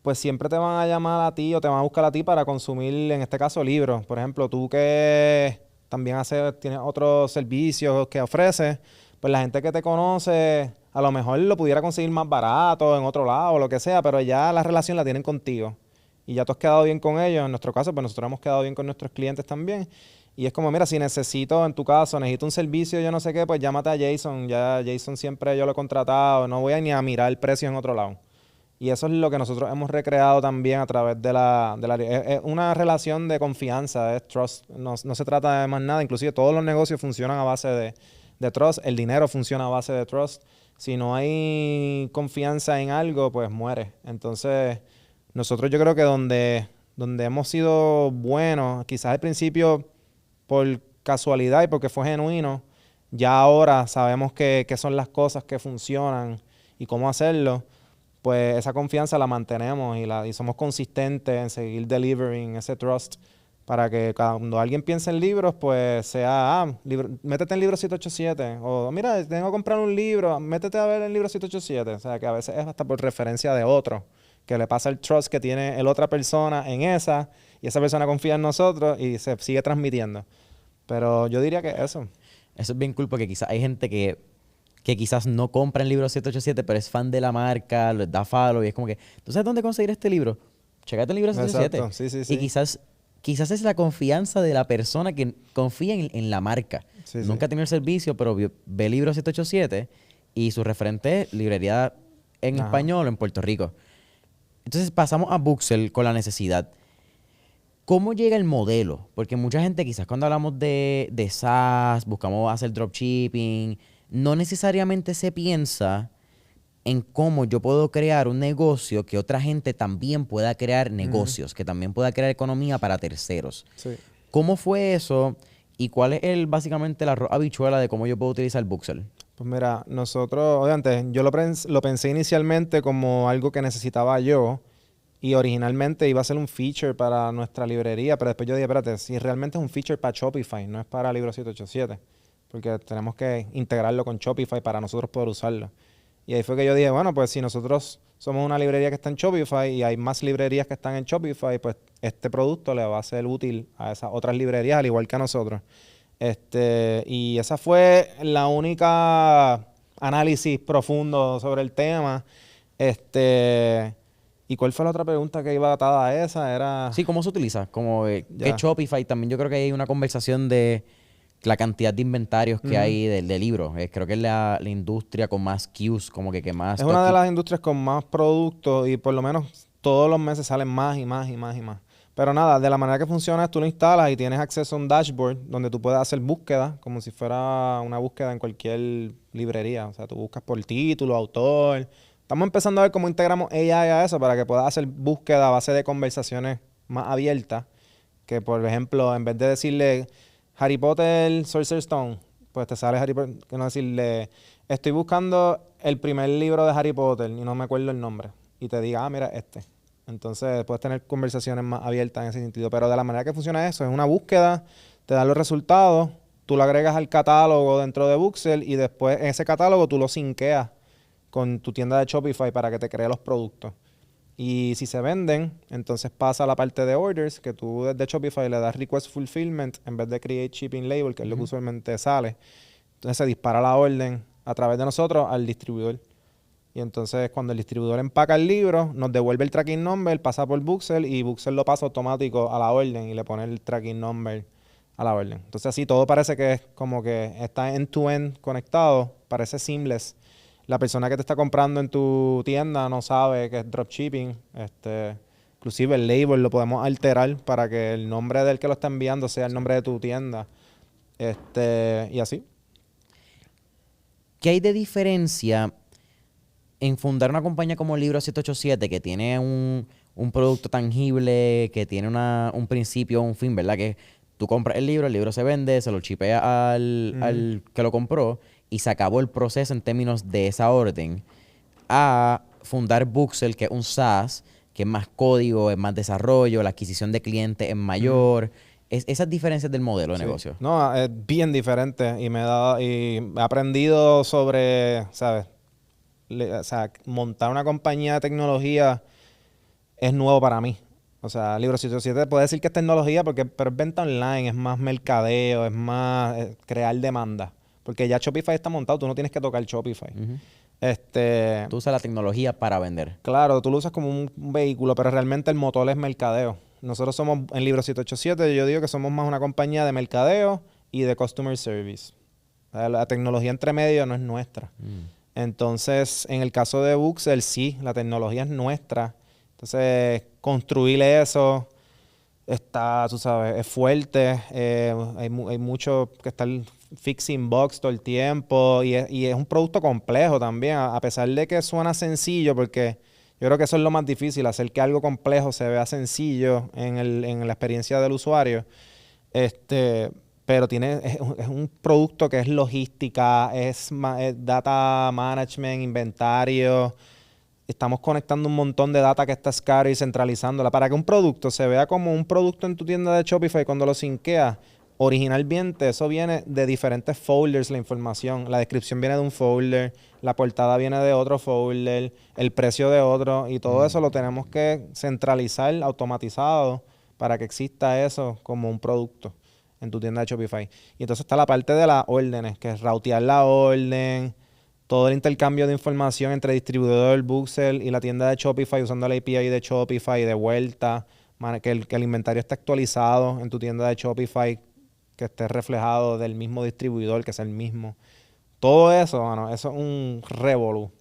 pues siempre te van a llamar a ti o te van a buscar a ti para consumir, en este caso, libros. Por ejemplo, tú que también tienes otros servicios que ofreces, pues la gente que te conoce a lo mejor lo pudiera conseguir más barato en otro lado o lo que sea, pero ya la relación la tienen contigo. Y ya tú has quedado bien con ellos. En nuestro caso, pues nosotros hemos quedado bien con nuestros clientes también. Y es como, mira, si necesito, en tu caso, necesito un servicio, yo no sé qué, pues llámate a Jason. Ya Jason siempre yo lo he contratado. No voy a ni a mirar el precio en otro lado. Y eso es lo que nosotros hemos recreado también a través de es una relación de confianza, es trust. No se trata de más nada. Inclusive todos los negocios funcionan a base de trust. El dinero funciona a base de trust. Si no hay confianza en algo, pues muere. Entonces, nosotros yo creo que donde hemos sido buenos, quizás al principio por casualidad y porque fue genuino, ya ahora sabemos qué son las cosas que funcionan y cómo hacerlo. pues esa confianza la mantenemos y somos consistentes en seguir delivering ese trust para que cuando alguien piense en libros, pues sea, métete en libro 787, o mira, tengo que comprar un libro, métete a ver el libro 787, o sea, que a veces es hasta por referencia de otro, que le pasa el trust que tiene el otra persona en esa, y esa persona confía en nosotros y se sigue transmitiendo. Pero yo diría que eso. Eso es bien cool porque quizás hay gente que quizás no compra el libro 787, pero es fan de la marca, les da follow y es como que, ¿tú sabes dónde conseguir este libro? Chécate el libro 787. Exacto, sí, sí, Y sí. quizás es la confianza de la persona que confía en la marca. Sí, Nunca ha tenido el servicio, pero ve libro 787 y su referente es librería en Ajá. español en Puerto Rico. Entonces pasamos a Booksell con la necesidad. ¿Cómo llega el modelo? Porque mucha gente quizás cuando hablamos de SaaS, buscamos hacer dropshipping, no necesariamente se piensa en cómo yo puedo crear un negocio que otra gente también pueda crear negocios, que también pueda crear economía para terceros. Sí. ¿Cómo fue eso? ¿Y cuál es básicamente la habichuela de cómo yo puedo utilizar Booksell? Pues mira, nosotros, obviamente, yo lo pensé inicialmente como algo que necesitaba yo y originalmente iba a ser un feature para nuestra librería, pero después yo dije, espérate, si realmente es un feature para Shopify, no es para Libro 787, porque tenemos que integrarlo con Shopify para nosotros poder usarlo. Y ahí fue que yo dije, bueno, pues si nosotros somos una librería que está en Shopify y hay más librerías que están en Shopify, pues este producto le va a ser útil a esas otras librerías, al igual que a nosotros. Y esa fue la única análisis profundo sobre el tema. ¿Y cuál fue la otra pregunta que iba atada a esa? Era... Sí, ¿cómo se utiliza? Como que Ya. Shopify, también yo creo que hay una conversación de la cantidad de inventarios que hay de libros. Creo que es la industria con más SKUs, como que más Es una de stock. las industrias con más productos y por lo menos todos los meses salen más y más y más y más. Pero nada, de la manera que funciona es tú lo instalas y tienes acceso a un dashboard donde tú puedes hacer búsqueda como si fuera una búsqueda en cualquier librería. O sea, tú buscas por título, autor. Estamos empezando a ver cómo integramos AI a eso para que puedas hacer búsqueda a base de conversaciones más abiertas. Que por ejemplo, en vez de decirle Harry Potter, Sorcerer's Stone, pues te sale Harry Potter, que no decirle, estoy buscando el primer libro de Harry Potter y no me acuerdo el nombre. Y te diga, mira, este. Entonces puedes tener conversaciones más abiertas en ese sentido. Pero de la manera que funciona eso, es una búsqueda, te da los resultados, tú lo agregas al catálogo dentro de Booksell y después en ese catálogo tú lo sinqueas con tu tienda de Shopify para que te cree los productos. Y si se venden, entonces pasa a la parte de orders, que tú desde Shopify le das request fulfillment en vez de create shipping label, que es lo que usualmente sale. Entonces se dispara la orden a través de nosotros al distribuidor. Y entonces cuando el distribuidor empaca el libro, nos devuelve el tracking number, pasa por Booksell y Booksell lo pasa automático a la orden y le pone el tracking number a la orden. Entonces así todo parece que es como que está end-to-end conectado, parece seamless. La persona que te está comprando en tu tienda no sabe que es dropshipping. Inclusive el label lo podemos alterar para que el nombre del que lo está enviando sea el nombre de tu tienda. Y así. ¿Qué hay de diferencia en fundar una compañía como Libro 787 que tiene un producto tangible, que tiene un principio, un fin, ¿verdad? Que tú compras el libro se vende, se lo chipea al que lo compró y se acabó el proceso en términos de esa orden, a fundar Booksell, que es un SaaS, que es más código, es más desarrollo, la adquisición de clientes es mayor. Esas diferencias del modelo de Sí. negocio. No, es bien diferente y he aprendido sobre, ¿sabes? O sea, montar una compañía de tecnología es nuevo para mí. O sea, Libro 787 puede decir que es tecnología, pero es venta online, es más mercadeo, es más crear demanda. Porque ya Shopify está montado, tú no tienes que tocar Shopify. Ujú. Este, Tú usas la tecnología para vender. claro, tú lo usas como un vehículo, pero realmente el motor es mercadeo. Nosotros somos, en Libro 787, yo digo que somos más una compañía de mercadeo y de customer service. O sea, la tecnología entre medio no es nuestra. Entonces, en el caso de Booksell, sí, la tecnología es nuestra. Entonces, construir eso está, tú sabes, es fuerte. Hay mucho que estar fixing bugs todo el tiempo y es un producto complejo también, a pesar de que suena sencillo, porque yo creo que eso es lo más difícil, hacer que algo complejo se vea sencillo en la experiencia del usuario. Pero es un producto que es logística, es data management, inventario. estamos conectando un montón de data que está scarce y centralizándola para que un producto se vea como un producto en tu tienda de Shopify cuando lo sinqueas. Originalmente eso viene de diferentes folders, la información. La descripción viene de un folder, la portada viene de otro folder, el precio de otro, y todo eso lo tenemos que centralizar, automatizado, para que exista eso como un producto en tu tienda de Shopify. Y entonces está la parte de las órdenes, que es routear la orden, todo el intercambio de información entre distribuidor, Booksell y la tienda de Shopify usando la API de Shopify de vuelta, que el inventario esté actualizado en tu tienda de Shopify, que esté reflejado del mismo distribuidor, que es el mismo. Todo eso, bueno, eso es un revolú.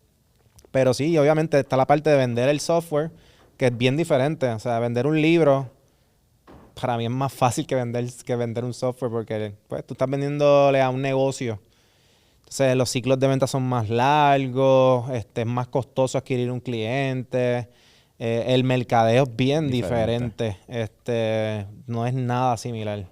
Pero sí, obviamente está la parte de vender el software, que es bien diferente. O sea, vender un libro, para mí es más fácil que vender un software, porque pues, tú estás vendiéndole a un negocio. Entonces, los ciclos de venta son más largos, es más costoso adquirir un cliente, el mercadeo es bien diferente. No es nada similar.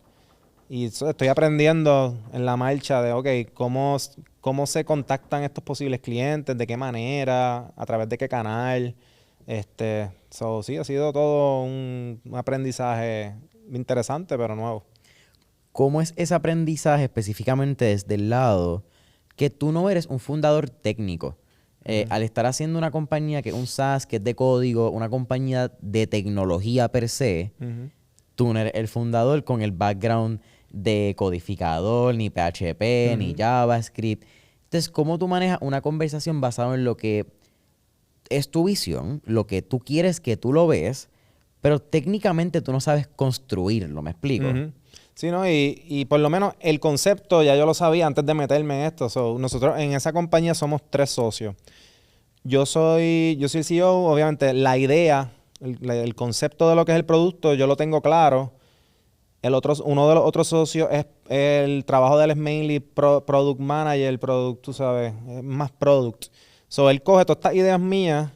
Y estoy aprendiendo en la marcha de, ok, cómo se contactan estos posibles clientes, de qué manera, a través de qué canal. Sí, ha sido todo un aprendizaje interesante, pero nuevo. ¿Cómo es ese aprendizaje específicamente desde el lado que tú no eres un fundador técnico? Al estar haciendo una compañía que es un SaaS, que es de código, una compañía de tecnología per se, tú no eres el fundador con el background de codificador, ni PHP, ni JavaScript. Entonces, ¿cómo tú manejas una conversación basada en lo que es tu visión, lo que tú quieres que tú lo ves, pero técnicamente tú no sabes construirlo? ¿Me explico? Sí, ¿no? Y por lo menos el concepto ya yo lo sabía antes de meterme en esto. Nosotros en esa compañía somos 3 socios. Yo soy el CEO, obviamente la idea, el concepto de lo que es el producto, yo lo tengo claro. Uno de los otros socios es el trabajo de él es mainly product manager, tú sabes, es más product. Él coge todas estas ideas mías,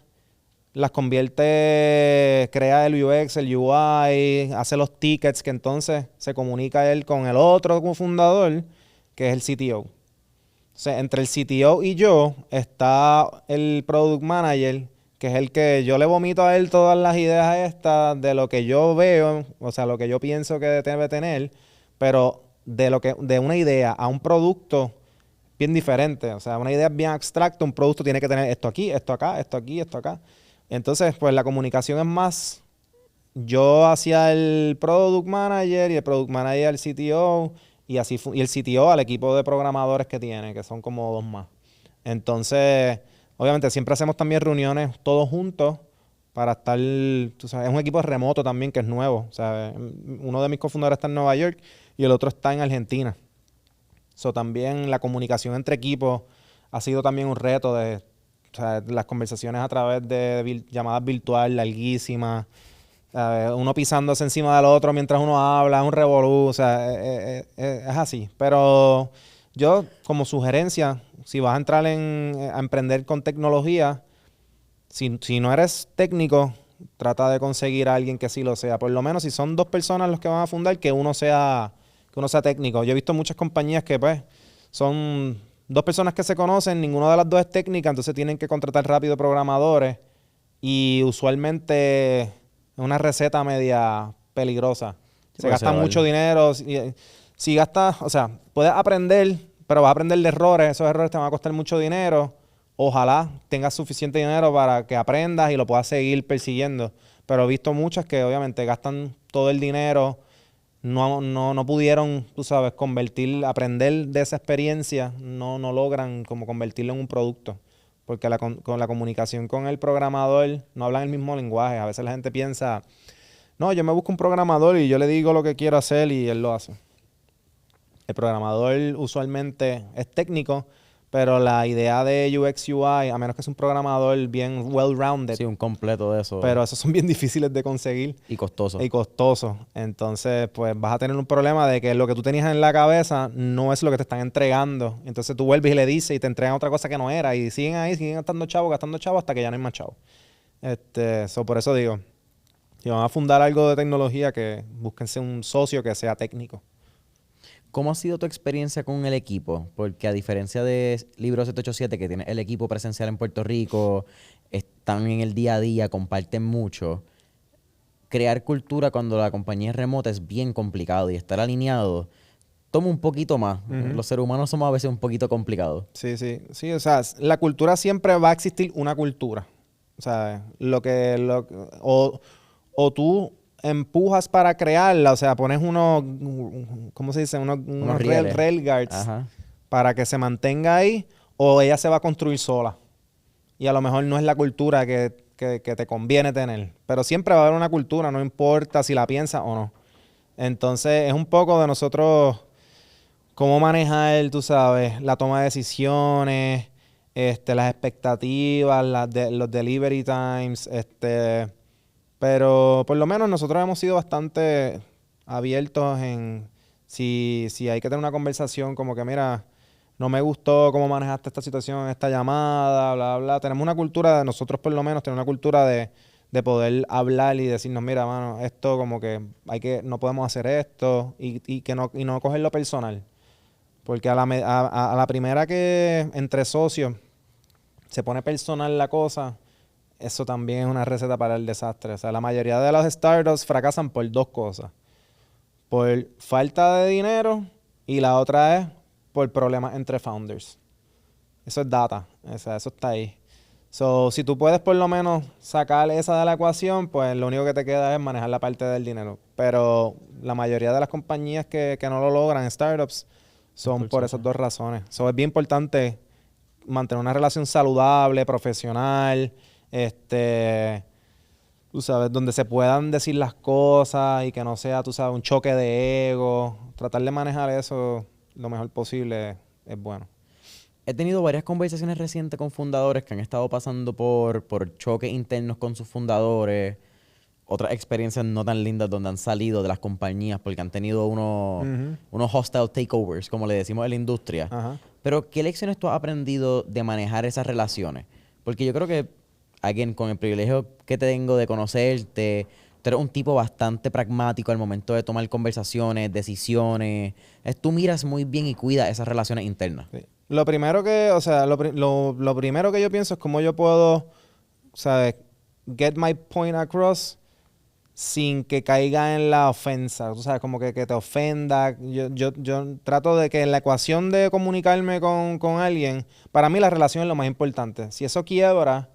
las convierte, crea el UX, el UI, hace los tickets, que entonces se comunica él con el otro cofundador, que es el CTO. O sea, entre el CTO y yo está el product manager, que es el que yo le vomito a él todas las ideas estas de lo que yo veo, o sea, lo que yo pienso que debe tener, pero de una idea a un producto bien diferente. O sea, una idea bien abstracta, un producto tiene que tener esto aquí, esto acá, esto aquí, esto acá. Entonces, pues la comunicación es más yo hacia el product manager y el product manager al CTO y el CTO al equipo de programadores que tiene, que son como 2 más. Entonces, obviamente siempre hacemos también reuniones todos juntos para estar, tú sabes, es un equipo remoto también que es nuevo. O sea, uno de mis cofundadores está en Nueva York y el otro está en Argentina. También la comunicación entre equipos ha sido también un reto de, o sea, las conversaciones a través de llamadas virtuales larguísimas, uno pisándose encima del otro mientras uno habla, es un revolú, o sea, es así. Pero yo, como sugerencia, si vas a entrar a emprender con tecnología, si no eres técnico, trata de conseguir a alguien que sí lo sea. Por lo menos si son 2 personas los que van a fundar, que uno sea técnico. Yo he visto muchas compañías que pues son 2 personas que se conocen, ninguna de las 2 es técnica, entonces tienen que contratar rápido programadores y usualmente es una receta media peligrosa. Se gasta mucho dinero. Si gastas, o sea, puedes aprender, pero vas a aprender de errores. Esos errores te van a costar mucho dinero. Ojalá tengas suficiente dinero para que aprendas y lo puedas seguir persiguiendo. Pero he visto muchas que obviamente gastan todo el dinero, no pudieron, tú sabes, aprender de esa experiencia, no logran como convertirlo en un producto. Porque con la comunicación con el programador no hablan el mismo lenguaje. A veces la gente piensa, no, yo me busco un programador y yo le digo lo que quiero hacer y él lo hace. El programador usualmente es técnico, pero la idea de UX UI, a menos que sea un programador bien well-rounded. Sí, un completo de eso. Pero esos son bien difíciles de conseguir. Y costoso. Entonces, pues vas a tener un problema de que lo que tú tenías en la cabeza no es lo que te están entregando. Entonces tú vuelves y le dices y te entregan otra cosa que no era. Y siguen ahí, siguen gastando chavos hasta que ya no hay más chavos. Por eso digo, si van a fundar algo de tecnología, que búsquense un socio que sea técnico. ¿Cómo ha sido tu experiencia con el equipo? Porque a diferencia de Libro 787, que tiene el equipo presencial en Puerto Rico, están en el día a día, comparten mucho. Crear cultura cuando la compañía es remota es bien complicado y estar alineado toma un poquito más. Ujú. Los seres humanos somos a veces un poquito complicados. Sí, sí, sí, o sea, la cultura siempre va a existir una cultura. O sea, o tú empujas para crearla, o sea, pones ¿cómo se dice? Unos Unos rieles. railguards Ajá. para que se mantenga ahí, o ella se va a construir sola. Y a lo mejor no es la cultura que te conviene tener. Pero siempre va a haber una cultura, no importa si la piensas o no. Entonces, es un poco de nosotros cómo manejar, tú sabes, la toma de decisiones, las expectativas, los delivery times, pero por lo menos nosotros hemos sido bastante abiertos en si hay que tener una conversación como que, mira, no me gustó cómo manejaste esta situación, esta llamada, bla, bla, bla. Tenemos una cultura, nosotros por lo menos tenemos una cultura de poder hablar y decirnos, mira, mano, esto como que no podemos hacer esto y no cogerlo personal. Porque a la primera que entre socios se pone personal la cosa, eso también es una receta para el desastre. O sea, la mayoría de los startups fracasan por dos cosas. Por falta de dinero y la otra es por problemas entre founders. Eso es data. O sea, eso está ahí. So, si tú puedes por lo menos sacar esa de la ecuación, pues lo único que te queda es manejar la parte del dinero. Pero la mayoría de las compañías que no lo logran, startups, son por esas dos razones. So, es bien importante mantener una relación saludable, profesional, tú sabes, donde se puedan decir las cosas y que no sea, tú sabes, un choque de ego. Tratar de manejar eso lo mejor posible es bueno. He tenido varias conversaciones recientes con fundadores que han estado pasando por choques internos con sus fundadores, otras experiencias no tan lindas donde han salido de las compañías porque han tenido Ujú. unos hostile takeovers, como le decimos en la industria. Ajá. Pero, ¿qué lecciones tú has aprendido de manejar esas relaciones? Porque yo creo que, again, con el privilegio que tengo de conocerte, tú eres un tipo bastante pragmático al momento de tomar conversaciones, decisiones. Tú miras muy bien y cuidas esas relaciones internas. Sí. Lo primero que, o sea, lo primero que yo pienso es cómo yo puedo, ¿sabes? Get my point across sin que caiga en la ofensa. O sea, como que te ofenda. Yo trato de que en la ecuación de comunicarme con alguien, para mí la relación es lo más importante. Si eso quiebra,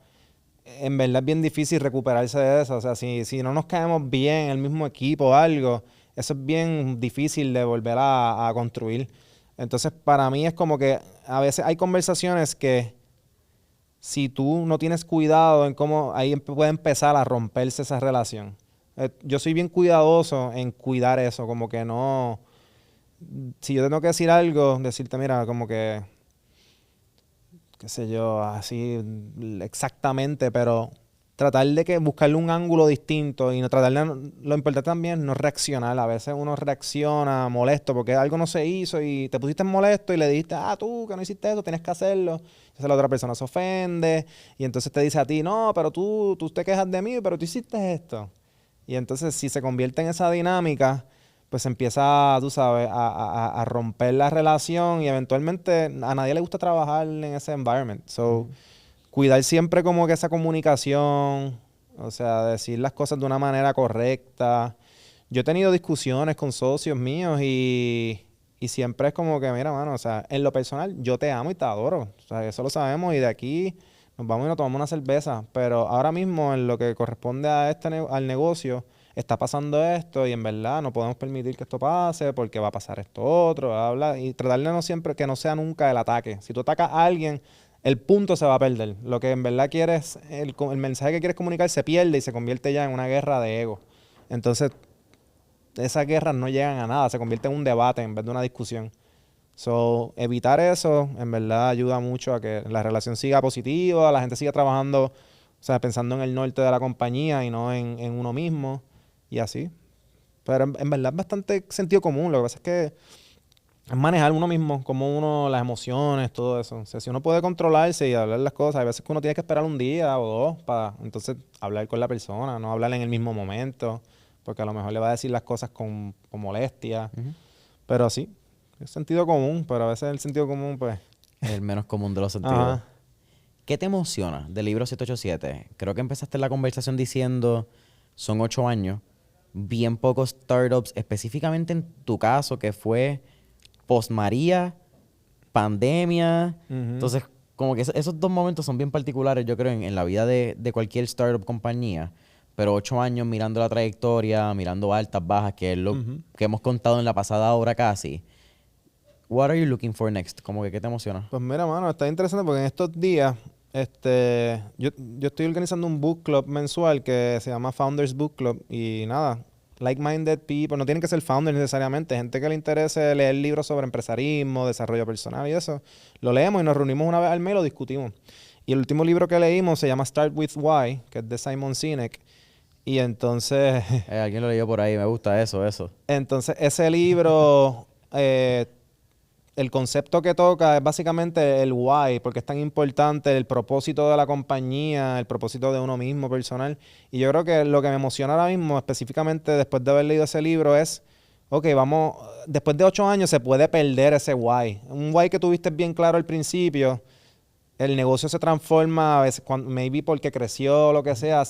en verdad es bien difícil recuperarse de eso. O sea, si no nos caemos bien en el mismo equipo o algo, eso es bien difícil de volver a construir. Entonces, para mí es como que a veces hay conversaciones que si tú no tienes cuidado en cómo, ahí puede empezar a romperse esa relación. Yo soy bien cuidadoso en cuidar eso, como que no, si yo tengo que decir algo, decirte, mira, como que qué sé yo, así exactamente, pero tratar de que buscarle un ángulo distinto y no tratar de, lo importante también es no reaccionar. A veces uno reacciona molesto porque algo no se hizo y te pusiste molesto y le dijiste, tú que no hiciste eso, tienes que hacerlo. Entonces la otra persona se ofende y entonces te dice a ti, no, pero tú te quejas de mí, pero tú hiciste esto. Y entonces si se convierte en esa dinámica, pues empieza, tú sabes, a romper la relación y eventualmente a nadie le gusta trabajar en ese environment. So, cuidar siempre como que esa comunicación, o sea, decir las cosas de una manera correcta. Yo he tenido discusiones con socios míos y siempre es como que, mira, mano, o sea, en lo personal, yo te amo y te adoro. O sea, eso lo sabemos y de aquí nos vamos y nos tomamos una cerveza. Pero ahora mismo, en lo que corresponde a al negocio, está pasando esto y en verdad no podemos permitir que esto pase porque va a pasar esto otro, bla, bla, y tratar de no siempre, que no sea nunca el ataque. Si tú atacas a alguien, el punto se va a perder. Lo que en verdad quieres, el mensaje que quieres comunicar se pierde y se convierte ya en una guerra de ego. Entonces, esas guerras no llegan a nada, se convierte en un debate en vez de una discusión. So, evitar eso, en verdad, ayuda mucho a que la relación siga positiva, la gente siga trabajando, o sea, pensando en el norte de la compañía y no en uno mismo, y así. Pero en verdad es bastante sentido común. Lo que pasa es que es manejar uno mismo, como uno, las emociones, todo eso. O sea, si uno puede controlarse y hablar las cosas, hay veces que uno tiene que esperar un día o dos para entonces hablar con la persona, no hablar en el mismo momento, porque a lo mejor le va a decir las cosas con molestia. Ujú. Pero sí, es sentido común, pero a veces el sentido común, pues, El menos común de los sentidos. ajá. ¿Qué te emociona del libro 787? Creo que empezaste la conversación diciendo, son 8 años, bien pocos startups, específicamente en tu caso, que fue post-María, pandemia. Ujú. Entonces, como que esos dos momentos son bien particulares, yo creo, en la vida de cualquier startup compañía. Pero 8 años mirando la trayectoria, mirando altas, bajas, que es lo Ujú. que hemos contado en la pasada hora casi. What are you looking for next? Como que, ¿qué te emociona? Pues mira, mano, está interesante porque en estos días, yo estoy organizando un book club mensual que se llama Founders Book Club y nada, like-minded people, no tienen que ser founders necesariamente, gente que le interese leer libros sobre empresarismo, desarrollo personal y eso, lo leemos y nos reunimos una vez al mes y lo discutimos. Y el último libro que leímos se llama Start With Why, que es de Simon Sinek, y entonces, Alguien lo leyó por ahí, me gusta eso. entonces ese libro... el concepto que toca es básicamente el why, porque es tan importante el propósito de la compañía, el propósito de uno mismo personal. Y yo creo que lo que me emociona ahora mismo, específicamente después de haber leído ese libro, es, ok, vamos, después de 8 años se puede perder ese why. Un why que tuviste bien claro al principio, el negocio se transforma a veces, maybe porque creció o lo que sea,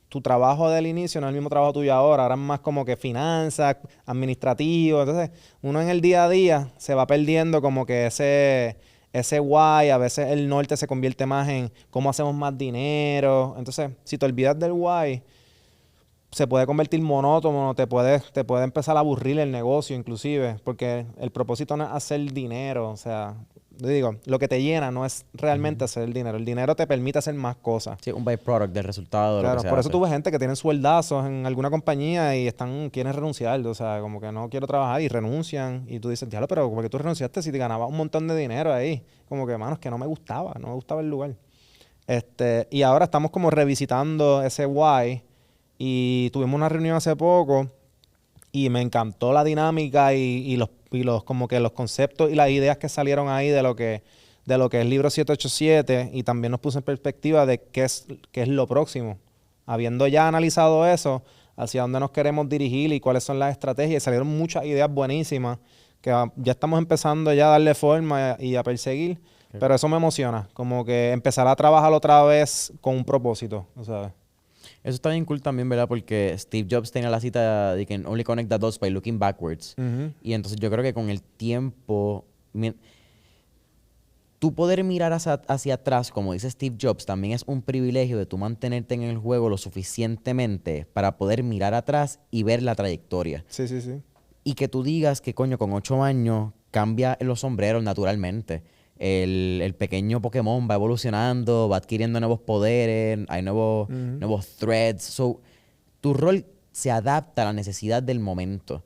tu trabajo del inicio no es el mismo trabajo tuyo ahora es más como que finanzas, administrativo, entonces uno en el día a día se va perdiendo como que ese why, a veces el norte se convierte más en cómo hacemos más dinero, entonces si te olvidas del why, se puede convertir monótono, te puede empezar a aburrir el negocio inclusive, porque el propósito no es hacer dinero, o sea, yo digo, lo que te llena no es realmente Ujú. hacer el dinero te permite hacer más cosas. Sí, un byproduct del resultado de lo que Claro, se por eso hace. tuve gente que tienen sueldazos en alguna compañía y quieren renunciar, o sea, como que no quiero trabajar y renuncian y tú dices, diablo, pero ¿por qué tú renunciaste si te ganabas un montón de dinero ahí? Como que, mano, es que no me gustaba el lugar. Y ahora estamos como revisitando ese why y tuvimos una reunión hace poco y me encantó la dinámica y los como que los conceptos y las ideas que salieron ahí de lo que es el libro 787 y también nos puso en perspectiva de qué es lo próximo. Habiendo ya analizado eso, hacia dónde nos queremos dirigir y cuáles son las estrategias, salieron muchas ideas buenísimas que ya estamos empezando ya a darle forma y a perseguir, Ok. pero eso me emociona, como que empezar a trabajar otra vez con un propósito, ¿sabes? Eso está bien cool también, ¿verdad? Porque Steve Jobs tenía la cita de que only connect the dots by looking backwards. Ujú. Y entonces yo creo que con el tiempo, tú poder mirar hacia atrás, como dice Steve Jobs, también es un privilegio de tú mantenerte en el juego lo suficientemente para poder mirar atrás y ver la trayectoria. Sí, sí, sí. Y que tú digas que, coño, con 8 años cambia los sombreros naturalmente. El pequeño Pokémon va evolucionando, va adquiriendo nuevos poderes, hay Ujú. nuevos threads. So, tu rol se adapta a la necesidad del momento.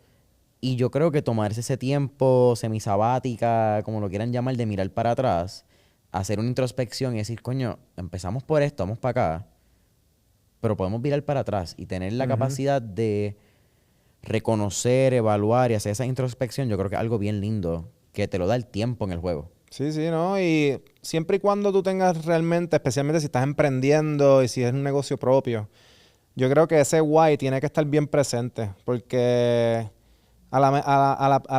Y yo creo que tomarse ese tiempo semisabática, como lo quieran llamar, de mirar para atrás, hacer una introspección y decir, coño, empezamos por esto, vamos para acá, pero podemos mirar para atrás y tener la Ujú. capacidad de reconocer, evaluar y hacer esa introspección, yo creo que es algo bien lindo que te lo da el tiempo en el juego. Sí, sí, ¿no? Y siempre y cuando tú tengas realmente, especialmente si estás emprendiendo y si es un negocio propio, yo creo que ese why tiene que estar bien presente, porque a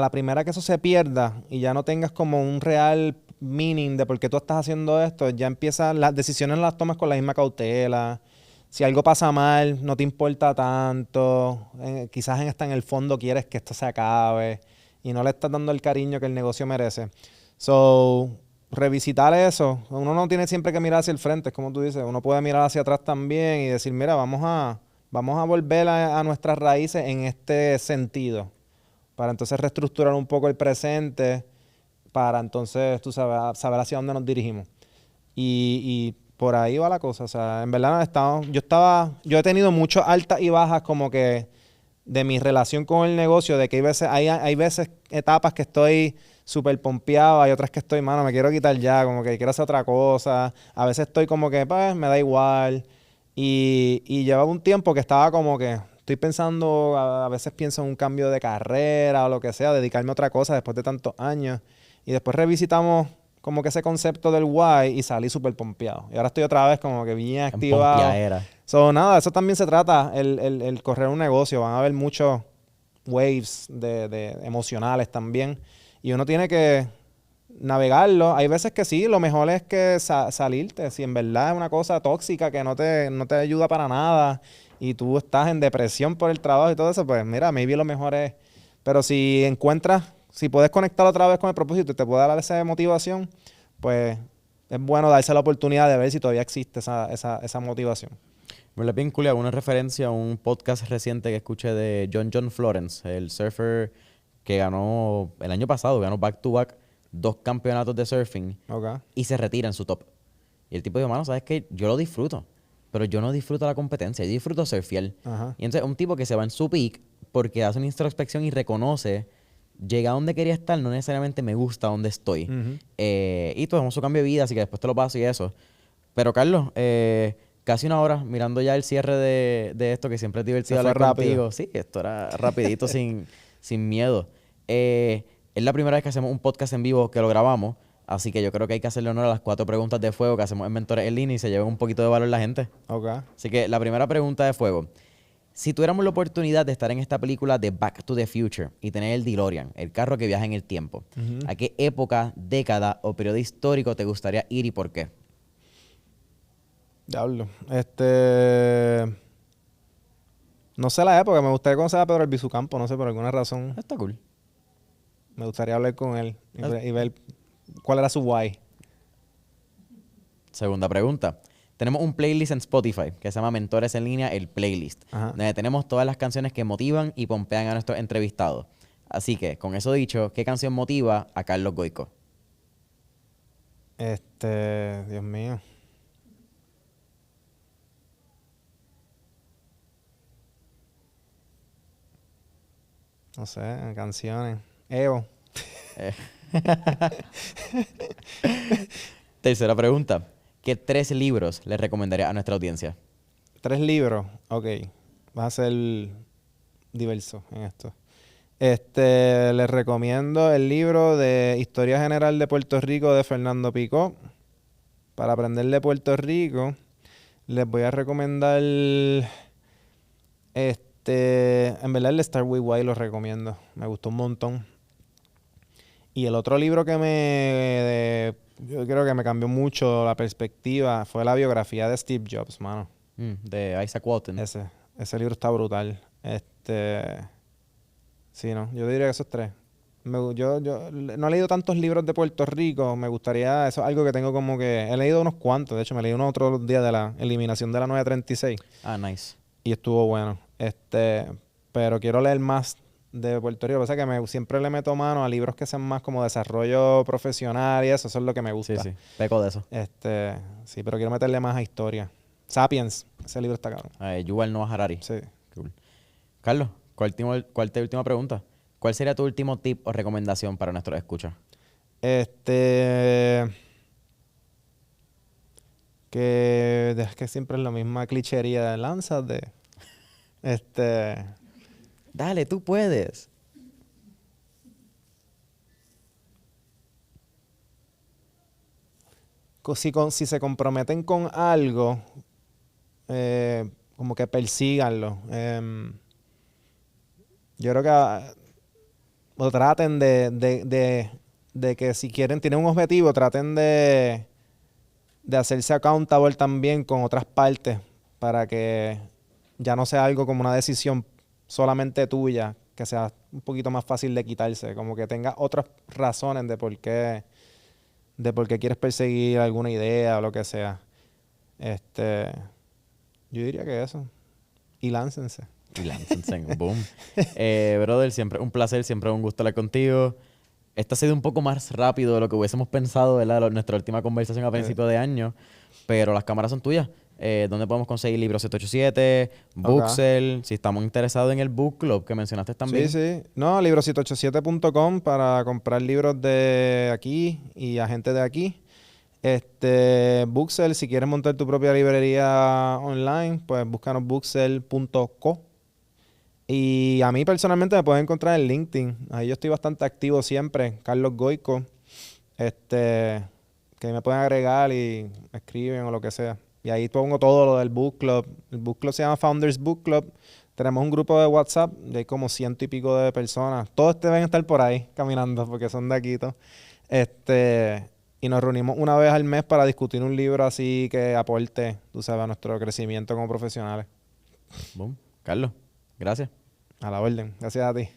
la primera que eso se pierda y ya no tengas como un real meaning de por qué tú estás haciendo esto, ya empiezan las decisiones las tomas con la misma cautela. Si algo pasa mal, no te importa tanto. Quizás hasta en el fondo quieres que esto se acabe y no le estás dando el cariño que el negocio merece. So, revisitar eso. Uno no tiene siempre que mirar hacia el frente, es como tú dices. Uno puede mirar hacia atrás también y decir, mira, vamos a volver a nuestras raíces en este sentido para entonces reestructurar un poco el presente, para entonces, tú sabes, saber hacia dónde nos dirigimos. Y por ahí va la cosa. O sea, en verdad yo he tenido muchas altas y bajas como que de mi relación con el negocio, de que hay veces etapas que estoy súper pompeado, hay otras que estoy, mano, me quiero quitar ya, como que quiero hacer otra cosa. A veces estoy como que, pues, me da igual. Y llevaba un tiempo que estaba como que estoy pensando, a veces pienso en un cambio de carrera o lo que sea, dedicarme a otra cosa después de tantos años. Y después revisitamos como que ese concepto del why y salí súper pompeado. Y ahora estoy otra vez como que bien En activado. pompeadera. So, nada, eso también se trata, el correr un negocio. Van a haber muchos waves de emocionales también. Y uno tiene que navegarlo. Hay veces que sí, lo mejor es que salirte. Si en verdad es una cosa tóxica que no te ayuda para nada y tú estás en depresión por el trabajo y todo eso, pues mira, maybe lo mejor es... Pero si puedes conectar otra vez con el propósito y te puede dar esa motivación, pues es bueno darse la oportunidad de ver si todavía existe esa motivación. Me bien cool, hago una referencia a un podcast reciente que escuché de John Florence, el surfer que ganó el año pasado, ganó back to back 2 campeonatos de surfing Ok. y se retira en su top. Y el tipo dijo, mano, ¿sabes qué? Yo lo disfruto, pero yo no disfruto la competencia, yo disfruto surfear. Ajá. Y entonces un tipo que se va en su peak porque hace una introspección y reconoce, llega a donde quería estar, no necesariamente me gusta donde estoy. Ujú. Y tuvimos su cambio de vida, así que después te lo paso y eso. Pero Carlos, casi una hora mirando ya el cierre de esto, que siempre es divertido Se fue hablar rápido. contigo. Sí, esto era rapidito, sin miedo. Es la primera vez que hacemos un podcast en vivo que lo grabamos, así que yo creo que hay que hacerle honor a las 4 preguntas de fuego que hacemos en Mentores en Línea y se lleven un poquito de valor la gente. Ok. Así que la primera pregunta de fuego. Si tuviéramos la oportunidad de estar en esta película de Back to the Future y tener el DeLorean, el carro que viaja en el tiempo, Ujú. ¿a qué época, década o periodo histórico te gustaría ir y por qué? Diablo. No sé la época, me gustaría conocer a Pedro Albizu Campo, no sé, por alguna razón. Está cool. Me gustaría hablar con él y ver cuál era su why. Segunda pregunta. Tenemos un playlist en Spotify que se llama Mentores en Línea, el playlist, Ajá. donde tenemos todas las canciones que motivan y pompean a nuestros entrevistados. Así que, con eso dicho, ¿qué canción motiva a Carlos Goico? Dios mío. No sé, canciones. Evo. Eh, Tercera pregunta. ¿Qué 3 libros le recomendaría a nuestra audiencia? 3 libros. Ok. Va a ser diverso en esto. Les recomiendo el libro de Historia General de Puerto Rico de Fernando Picó. Para aprender de Puerto Rico, les voy a recomendar en verdad el de Start With Why lo recomiendo. Me gustó un montón. Y el otro libro yo creo que me cambió mucho la perspectiva fue la biografía de Steve Jobs, mano. De Isaac Walton. Ese libro está brutal. Sí, no, yo diría que esos 3. Yo no he leído tantos libros de Puerto Rico. Me gustaría, eso es algo que tengo como que... He leído unos cuantos. De hecho, me leí uno otro día de la eliminación de la 936. Ah, nice. Y estuvo bueno. Pero quiero leer más de Puerto Rico. Pasa que siempre le meto mano a libros que sean más como desarrollo profesional y eso es lo que me gusta. Sí, peco de eso. Sí, pero quiero meterle más a historia. Sapiens, ese libro está cabrón. Yuval Noah Harari. Sí. Cool. Carlos, ¿cuál es tu última pregunta? ¿Cuál sería tu último tip o recomendación para nuestros escuchas? Es que siempre es la misma clichería de lánzate. Dale, tú puedes. Si se comprometen con algo, como que persíganlo. Yo creo que o traten de que si tienen un objetivo, traten de hacerse accountable también con otras partes para que ya no sea algo como una decisión solamente tuya, que sea un poquito más fácil de quitarse, como que tenga otras razones de por qué quieres perseguir alguna idea o lo que sea. Yo diría que eso. Y láncense. Boom. Brother, siempre un placer, siempre un gusto hablar contigo. Esto ha sido un poco más rápido de lo que hubiésemos pensado, ¿verdad? Nuestra última conversación a principio de año. Pero las cámaras son tuyas. ¿Dónde podemos conseguir Libro 787? Booksell. Si estamos interesados en el book club que mencionaste también. Sí. No, libro787.com para comprar libros de aquí y a gente de aquí. Booksell, si quieres montar tu propia librería online, pues búscanos booksell.co. Y a mí personalmente me pueden encontrar en LinkedIn. Ahí yo estoy bastante activo siempre. Carlos Goico. Que me pueden agregar y escriben o lo que sea. Y ahí pongo todo lo del book club. El book club se llama Founders Book Club. Tenemos un grupo de WhatsApp de como 100 y pico de personas. Todos deben estar por ahí caminando porque son de aquí, todos. Y nos reunimos una vez al mes para discutir un libro así que aporte, tú sabes, a nuestro crecimiento como profesionales. Boom. Carlos, gracias. A la orden. Gracias a ti.